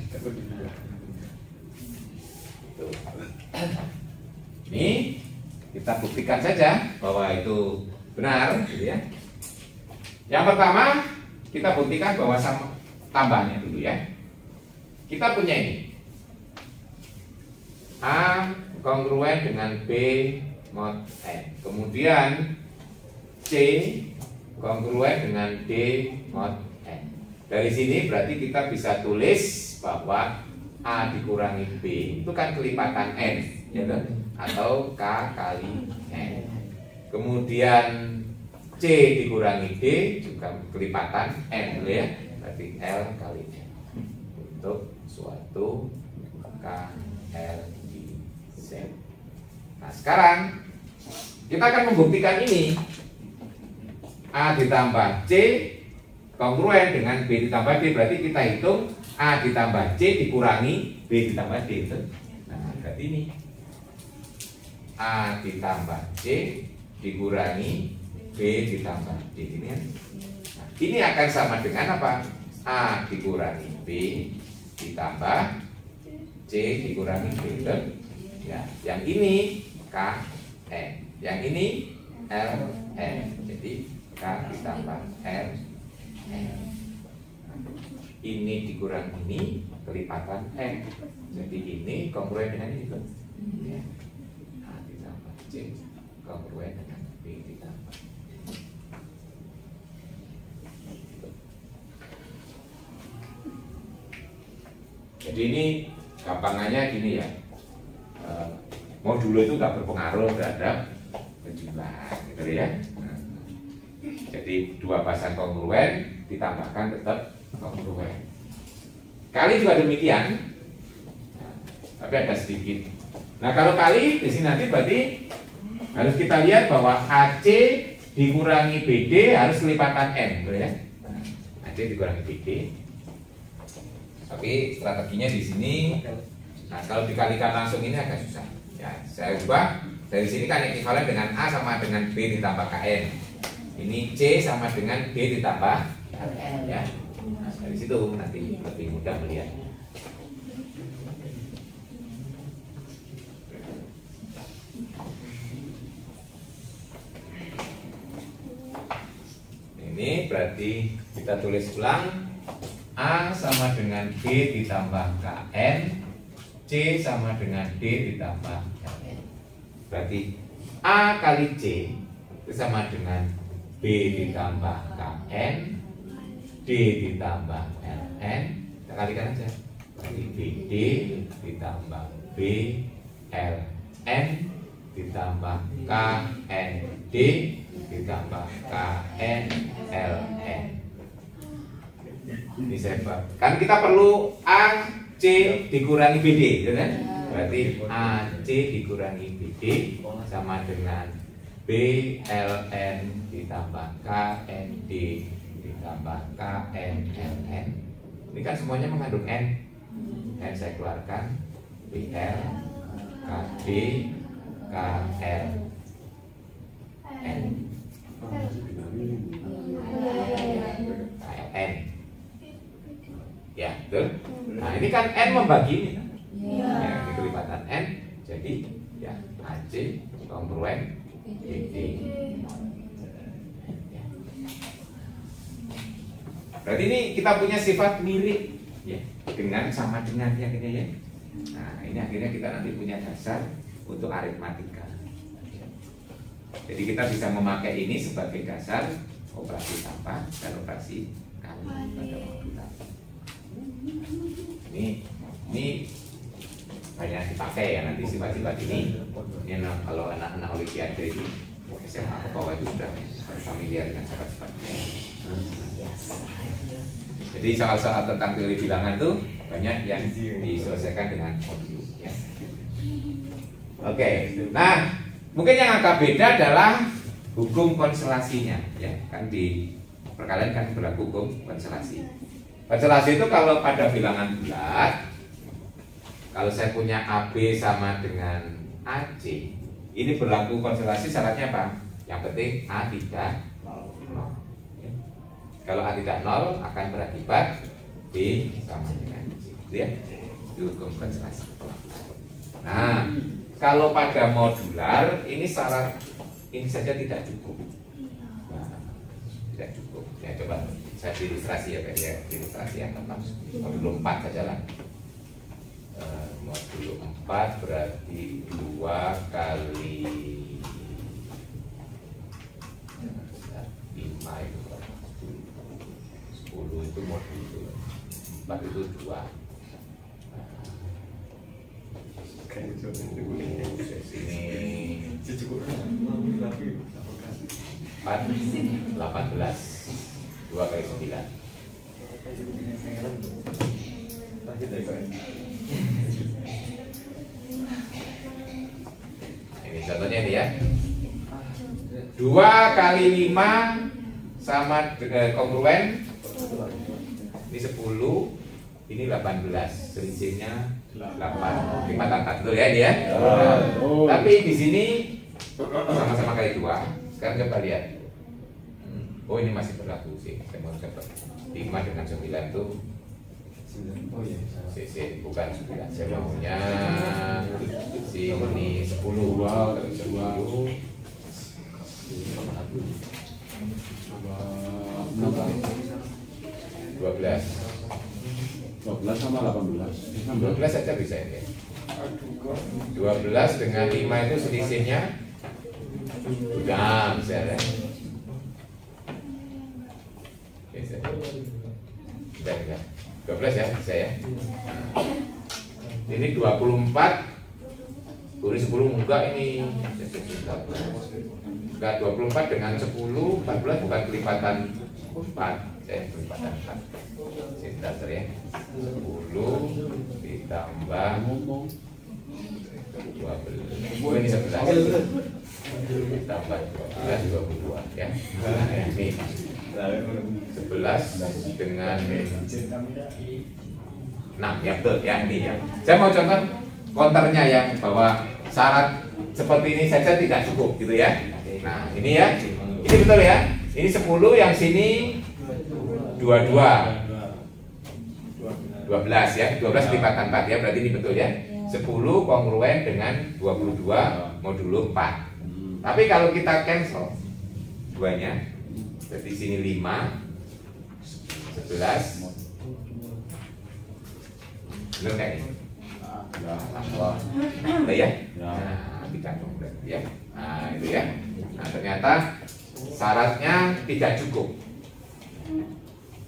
Ini kita buktikan saja bahwa itu benar, gitu ya. Yang pertama kita buktikan bahwa sama tambahnya dulu ya. Kita punya ini A kongruen dengan B mod N. Kemudian C kongruen dengan D mod N. Dari sini berarti kita bisa tulis bahwa A dikurangi B itu kan kelipatan N ya kan? Atau K kali N. Kemudian C dikurangi D juga kelipatan N ya. Berarti L kali N untuk suatu K L I Z. Nah, sekarang kita akan membuktikan ini. A ditambah C kongruen dengan B ditambah D, berarti kita hitung A ditambah C dikurangi B ditambah D itu. Nah, berarti ini A ditambah C dikurangi B ditambah D ini kan. Nah, ini akan sama dengan apa? A dikurangi B ditambah C dikurangi B. Betul? Ya, yang ini KN, yang ini LN. Jadi K ditambah L N. Ini dikurang ini kelipatan N. Jadi ini kongruen dengan ini kan? Ya. K ditambah C kongruen dengan B ditambah. Jadi ini gampangannya gini ya. Modulo itu nggak berpengaruh terhadap penjumlahan, gitu ya. Nah, jadi dua pasang kongruen ditambahkan tetap kongruen. Kali juga demikian, tapi ada sedikit. Nah kalau kali di sini nanti berarti harus kita lihat bahwa AC dikurangi BD harus kelipatan N, gitu ya. Nah, AC dikurangi BD. Tapi strateginya di sini, nah kalau dikalikan langsung ini agak susah. Ya, saya ubah dari sini kan ekuivalen dengan A sama dengan B ditambah KN. Ini C sama dengan B ditambah LN ya. Nah, dari situ nanti lebih mudah melihatnya. Ini berarti kita tulis ulang. A sama dengan B ditambah KN, C sama dengan D ditambah LN. Berarti A kali C itu sama dengan B ditambah KN, D ditambah LN. Kita kalikan aja. Berarti BD ditambah B LN ditambah KND ditambah KN LN. Ini saya buat. Kan kita perlu AC dikurangi BD, gitu kan? Berarti AC dikurangi BD sama dengan BLN ditambah KND ditambah KNLN. Ini kan semuanya mengandung N. N saya keluarkan BL, KD, KL, N, KLN. Ya, betul. Nah, ini kan N membagi ini kan? Ya, ini kelipatan N. Jadi, ya, AC kongruen BD. Ya. Berarti ini kita punya sifat mirip ya, dengan sama dengan yang ini ya. Nah, ini akhirnya kita nanti punya dasar untuk aritmatika. Jadi kita bisa memakai ini sebagai dasar operasi tambah dan operasi kali pada modular. Ini banyak dipakai ya nanti sifat-sifat ini. Ini kalau anak-anak olimpiade ini SMA ke bawah itu sudah familiar dengan sifat-sifat ini. Jadi soal-soal tentang teori bilangan itu banyak yang diselesaikan dengan modul. Ya. Oke, nah mungkin yang agak beda adalah hukum konstelasinya, ya kan di perkalian kan berlaku hukum konstelasi. Konstelasi itu kalau pada bilangan bulat, kalau saya punya AB sama dengan AC, ini berlaku konstelasi syaratnya apa? Yang penting A tidak 0. Ya. Kalau A tidak 0 akan berakibat B sama dengan C. Ya, itu hukum konstelasi. Nah, kalau pada modular ini syarat ini saja tidak cukup. Nah, tidak cukup. Ya coba saya ilustrasi ya, ya ilustrasi yang tentang modulo 4 saja lah. Modulo 4 berarti 2 kali 5 itu 10 itu modulo 4 itu 2. Sini 4 18 2 kali 9. Ini contohnya ini ya. 2 kali 5 sama kongruen. Ini 10, ini 18, selisihnya 8, 5 angka betul ya dia. Nah, tapi di sini sama-sama kali 2. Sekarang coba lihat. Oh ini masih berlaku sih. Saya mau coba 5 dengan 9 itu Oh iya. CC bukan 9, saya maunya sini 10. Dua, Terus dua. 12. 12 sama 18. 12 saja bisa ini. 12 dengan 5 itu selisihnya udah bisa ya. Bisa. Udah, udah. 12 ya, bisa ya. Nah, ini 24 Kuri 10 enggak ini. Enggak 24 dengan 10, 14 bukan kelipatan 4. Kelipatan 4. Sebentar ya. 10 ditambah 12. Oh, ini 11. Ditambah 12, 22 ya. Nah, ini 11 dengan 6 ya, betul ya, ini ya. Saya mau contoh konternya yang bahwa syarat seperti ini saja tidak cukup gitu ya. Nah, ini ya. Ini betul ya. Ini 10, yang sini 22. 12 ya. 12 kelipatan 4 ya. Berarti ini betul ya. 10 kongruen dengan 22 modulo 4. Tapi kalau kita cancel duanya, jadi sini 5, 11, benar kayak ini. Udah ya? Nah, dicantum ya. Nah, itu ya. Nah, ternyata syaratnya tidak cukup.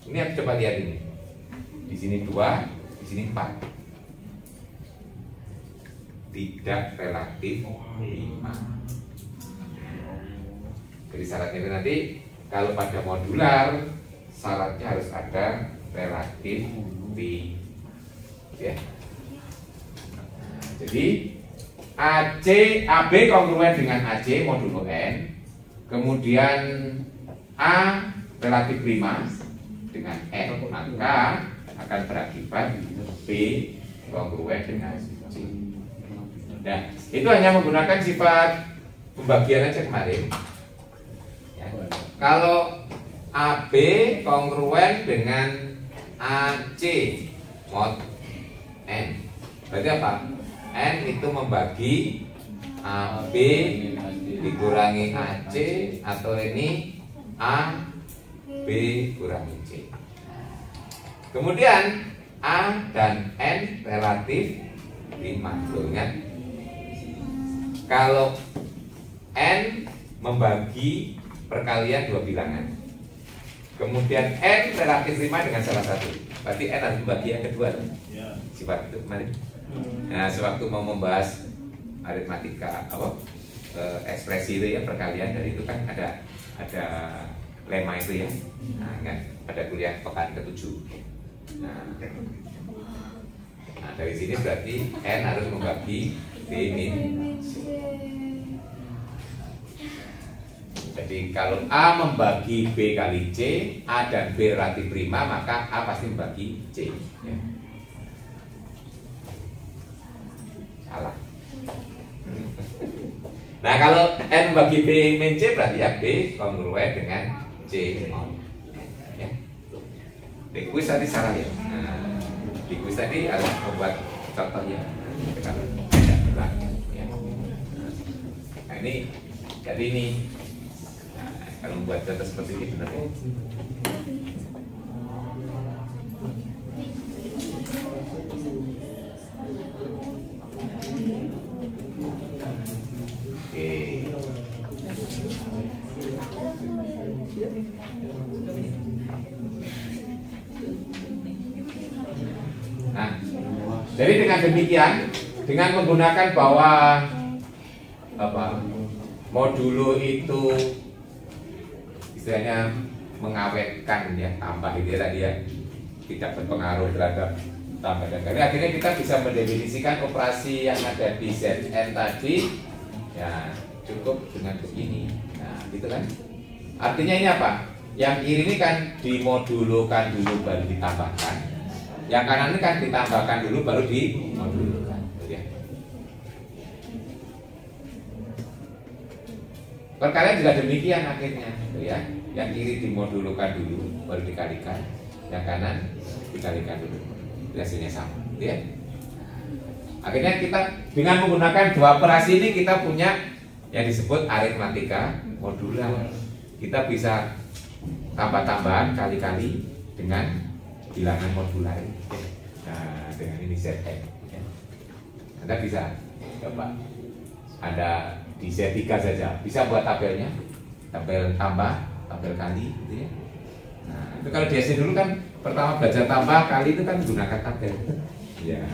Ini coba lihat ini. Di sini 2, di sini 4. Tidak relatif 5. Jadi syaratnya itu nanti kalau pada modular syaratnya harus ada relatif 5 ya. Nah, jadi AB kongruen dengan AC modulo N, kemudian A relatif 5 dengan N, maka akan berakibat B kongruen dengan C. Nah, itu hanya menggunakan sifat pembagian aja kemarin. Ya. Kalau AB kongruen dengan AC mod N, berarti apa? N itu membagi AB dikurangi AC, atau ini A B kurangi C. Kemudian A dan N relatif 5. Tuh, ingat? Kalau N membagi perkalian dua bilangan, kemudian N relatif 5 dengan salah satu, berarti N harus membagi yang kedua. Sifat itu kemarin. Nah, sewaktu mau membahas aritmatika ekspresi itu ya, perkalian, dari itu kan ada lema itu ya. Nah, ingat pada kuliah pekan ke-7. Nah, dari sini berarti N harus membagi B min C. Jadi kalau A membagi B kali C, A dan B relatif 5, maka A pasti membagi C ya. Salah. Nah, kalau N bagi B min C, berarti ya B kongruen dengan C mod. Ya. Di kuis tadi salah ya. Nah, di kuis tadi harus membuat contoh ya. Kalau tidak berlaku ya. Nah, ini jadi ini. Nah, kalau membuat contoh seperti ini benar ya. Nah, jadi dengan demikian, dengan menggunakan bahwa modulo itu istilahnya mengawetkan ya, tambah itu tadi ya, tidak berpengaruh terhadap tambah dan kali. Akhirnya kita bisa mendefinisikan operasi yang ada di Zn tadi ya cukup dengan begini. Nah, gitu kan? Artinya ini apa? Yang kiri ini kan dimodulokan dulu baru ditambahkan. Yang kanan ini kan ditambahkan dulu baru dimodulokan. Ya. Perkalian juga demikian akhirnya, ya. Yang kiri dimodulokan dulu baru dikalikan, yang kanan dikalikan dulu. hasilnya sama, gitu ya. Akhirnya kita dengan menggunakan dua operasi ini kita punya yang disebut aritmatika modular. Kita bisa tambah-tambahan kali-kali dengan bilangan modular. Nah, dengan ini ZM. Anda bisa coba, Anda di Z3 saja bisa buat tabelnya, tabel tambah, tabel kali, gitu ya. Nah, itu kalau di SD dulu kan pertama belajar tambah kali itu kan menggunakan tabel. Ya,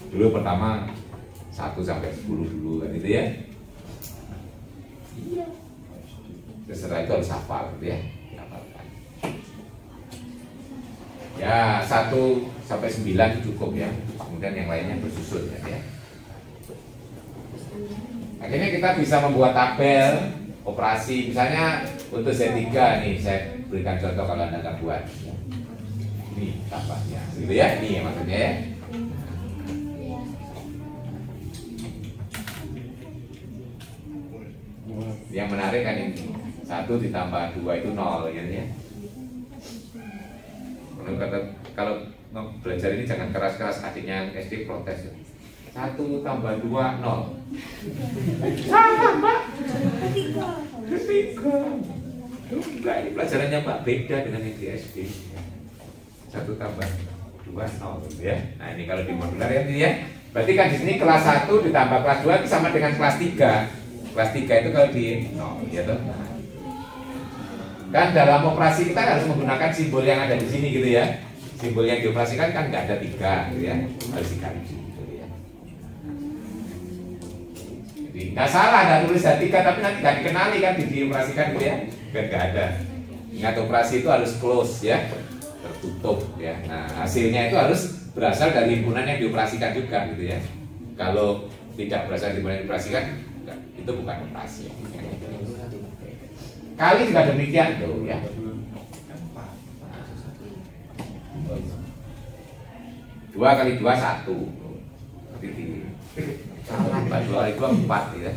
dulu pertama 1 sampai 10 dulu kan gitu ya. Iya. Setelah itu harus hafal gitu ya. Dihafalkan. Ya, 1 sampai 9 cukup ya. Kemudian yang lainnya bersusun ya. Akhirnya kita bisa membuat tabel operasi, misalnya untuk Z3 nih, saya berikan contoh kalau Anda nggak buat. Ini tambahnya, gitu ya, ini maksudnya ya. Yang menarik kan ini, 1 ditambah 2 itu 0, gitu ya. Kalau belajar ini jangan keras-keras, adiknya SD protes. 1 tambah 2 0. Salah Mbak. Ketiga. Enggak, ini pelajarannya Mbak beda dengan yang di SD. 1 tambah 2 0 ya. Nah ini kalau di modular ya, ini ya. Berarti kan di sini kelas 1 ditambah kelas 2 itu sama dengan kelas 3. Kelas 3 itu kalau di 0 ya toh. Kan dalam operasi kita harus menggunakan simbol yang ada di sini gitu ya. Simbol yang dioperasikan kan nggak ada 3 gitu ya. Harus diganti gitu ya. Jadi nggak salah ada tulis 3 tapi nanti nggak dikenali kan dioperasikan gitu ya. Kan nggak ada. Ingat operasi itu harus close ya, tertutup ya. Nah hasilnya itu harus berasal dari himpunan yang dioperasikan juga gitu ya. Kalau tidak berasal dari himpunan yang dioperasikan, itu bukan operasi. Kali juga demikian tuh ya. 2 kali 2 1. Salah, 2 kali 2 4 ya.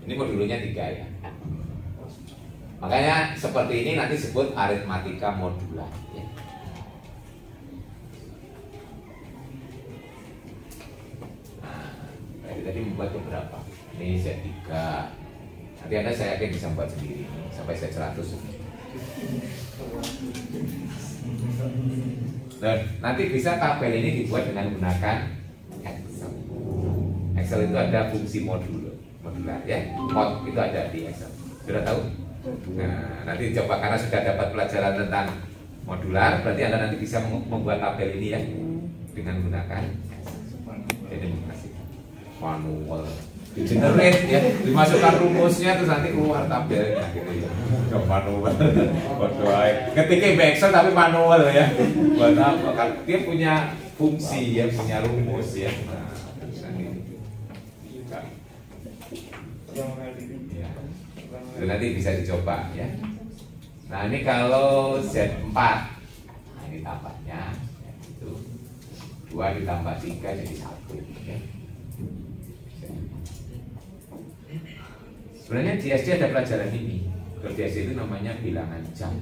Ini modulnya 3 ya. Makanya seperti ini nanti disebut aritmatika modular ya. Nah, tadi membuat beberapa. Ini Z3. Nanti Anda saya yakin bisa membuat sendiri sampai Z100. Dan nanti bisa tabel ini dibuat dengan menggunakan Excel. Excel itu ada fungsi modular ya. Mod itu ada di Excel. Sudah tahu? Nah, nanti coba karena sudah dapat pelajaran tentang modular, berarti Anda nanti bisa membuat tabel ini ya dengan menggunakan jadi manual. Generate ya, dimasukkan rumusnya terus nanti keluar tabelnya gitu ya. Ke manual. Ketika Excel tapi manual ya. Buat apa? Kan dia punya fungsi ya, punya rumus ya. Nah, itu nanti bisa dicoba ya. Nah ini kalau Z4, nah ini tambahnya ya, itu 2 ditambah 3 jadi 1 ya. Sebenarnya di SD ada pelajaran ini. Kalau di SD itu namanya bilangan jam.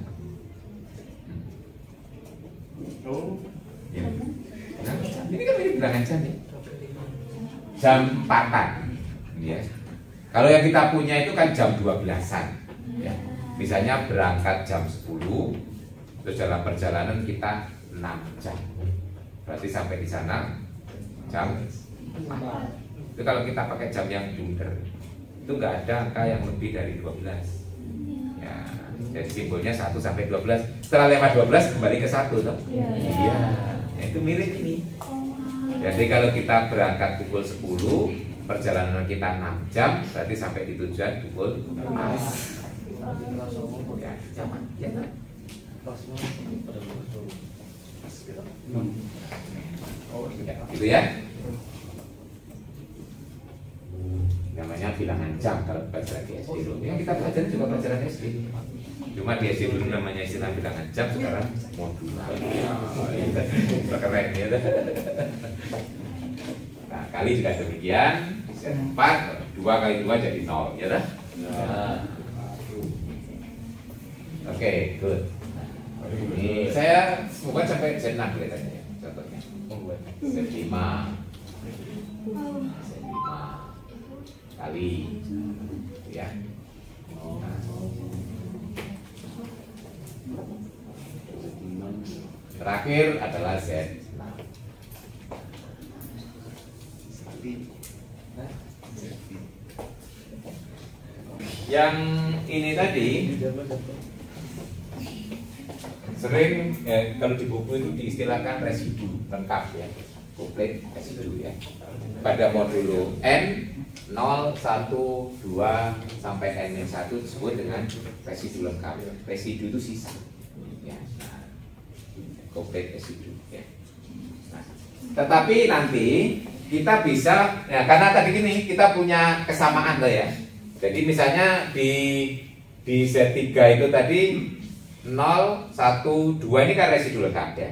Oh, Ya. Nah, ini kan bilangan jam ya. Jam 4-an. Ya. Kalau yang kita punya itu kan jam 12-an. Ya. Misalnya berangkat jam 10, terus dalam perjalanan kita 6 jam. Berarti sampai di sana jam 4. Itu kalau kita pakai jam yang bundar. Itu nggak ada angka yang lebih dari 12 ya, jadi simbolnya 1 sampai 12. Setelah lewat 12 kembali ke 1 toh? Iya, ya, itu mirip ini. Jadi kalau kita berangkat pukul 10, perjalanan kita 6 jam, berarti sampai di tujuan pukul 4 ya, zaman ya, gitu ya. Namanya bilangan jam kalau pelajaran di SD dulu. Yang kita pelajari juga pelajaran SD. Cuma di SD dulu namanya istilah bilangan jam, sekarang modular. Keren ya. Nah, kali juga demikian. Z4, 2 kali 2 jadi 0 ya dah. Oke, good. Ini saya bukan sampai Z6 kelihatannya ya, contohnya. Z5 kali ya. Nah. Terakhir adalah Z6. Yang ini tadi sering kalau di buku itu diistilahkan residu lengkap ya, komplit residu ya. Pada modulo N 0, 1, 2 sampai N-1 disebut dengan residu lengkap. Residu itu sisa ya. Nah, komplit residu ya. Nah, tetapi nanti kita bisa ya, karena tadi gini kita punya kesamaan loh ya. Jadi misalnya di Z3 itu tadi 0, 1, 2 ini kan residu lengkap ya.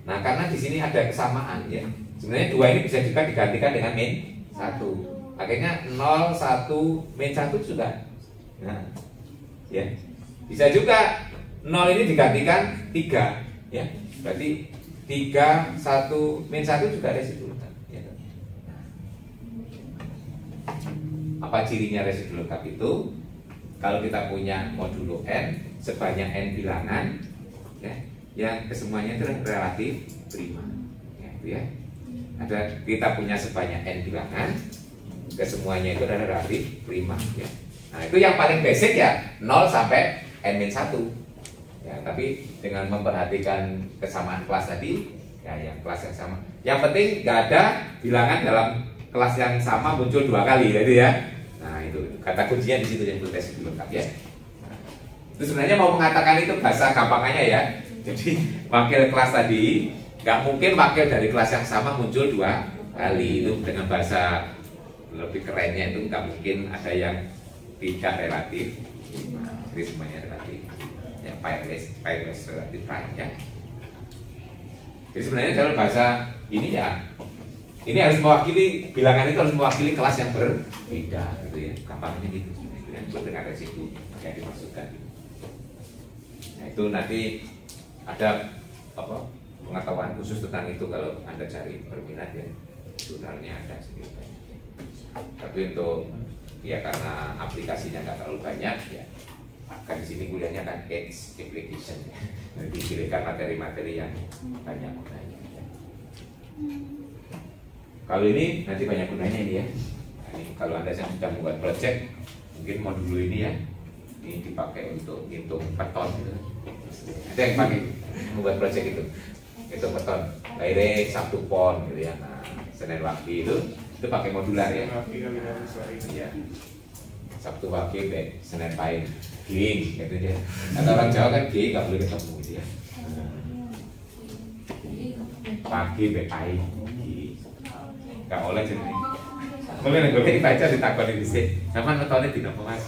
Nah, karena di sini ada kesamaan ya. Sebenarnya 2 ini bisa juga digantikan dengan min 1. Akhirnya 0, 1, min 1 sudah. Nah, ya. Bisa juga 0 ini digantikan 3 ya. Berarti 3, 1, min 1 juga residu lengkap ya. Apa cirinya residu lengkap itu? Kalau kita punya modulo N sebanyak N bilangan ya, yang kesemuanya itu relatif prima ya, itu ya. Ada kita punya sebanyak N bilangan, kesemuanya itu adalah relatif prima ya. Nah, itu yang paling basic ya 0 sampai N-1 ya, tapi dengan memperhatikan kesamaan kelas tadi ya, yang kelas yang sama. Yang penting nggak ada bilangan dalam kelas yang sama muncul 2 kali gitu ya. Nah, itu kata kuncinya di situ yang residu lengkap ya. Nah, itu sebenarnya mau mengatakan itu bahasa gampangannya ya. Jadi wakil kelas tadi nggak mungkin wakil dari kelas yang sama muncul 2 kali. Itu dengan bahasa lebih kerennya itu nggak mungkin ada yang tidak relatif. Jadi semuanya relatif. Ya, pairless relatif prime ya. Jadi sebenarnya dalam bahasa ini ya, ini harus mewakili, bilangan itu harus mewakili kelas yang berbeda gitu ya, gampangnya gitu. Itu yang disebut dengan residu yang dimaksudkan. Nah, itu nanti ada apa pengetahuan khusus tentang itu kalau Anda cari berminat ya, jurnalnya ada sedikit banyak. Tapi untuk ya karena aplikasinya nggak terlalu banyak ya, kan di sini kuliahnya kan edge application ya. Jadi dipilihkan materi-materi yang banyak gunanya ya. Kalau ini nanti banyak gunanya ini ya. Nah, ini kalau Anda yang sudah membuat project, mungkin modul ini ya, ini dipakai untuk hitung peton gitu. Ada yang pakai membuat project itu peton, Laire Sabtu Pon gitu ya. Nah, Senin Wage itu pakai modular ya. Iya. Sabtu Wage, Senin Pahing, Ging gitu ya. Kata orang Jawa kan Ging nggak boleh ketemu gitu ya. Pagi, Pahing. Gak oleh jadi boleh gue baca ditakoni dhisik sampean metone dina apa Mas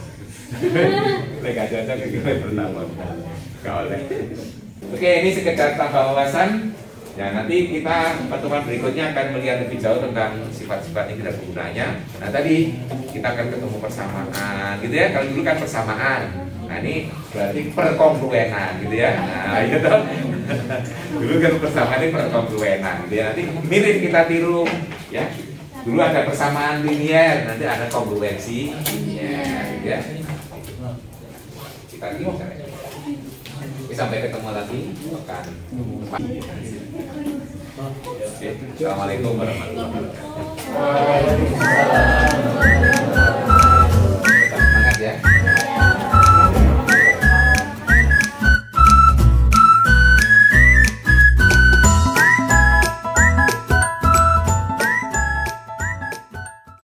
lek gak cocok iki pertama gak oleh. Oke, ini sekedar tambah wawasan ya, nanti kita pertemuan berikutnya akan melihat lebih jauh tentang sifat-sifat ini dan penggunanya. Nah, tadi kita akan ketemu persamaan gitu ya. Kalau dulu kan persamaan, nah ini berarti perkongruenan gitu ya. Nah itu toh dulu kan persamaan ini perkongruenan gitu ya. Nanti mirip kita tiru ya. Dulu ada persamaan linier, nanti ada kongruensi linier gitu ya. Kita lihat caranya. Sampai ketemu lagi akan Assalamualaikum warahmatullahi wabarakatuh.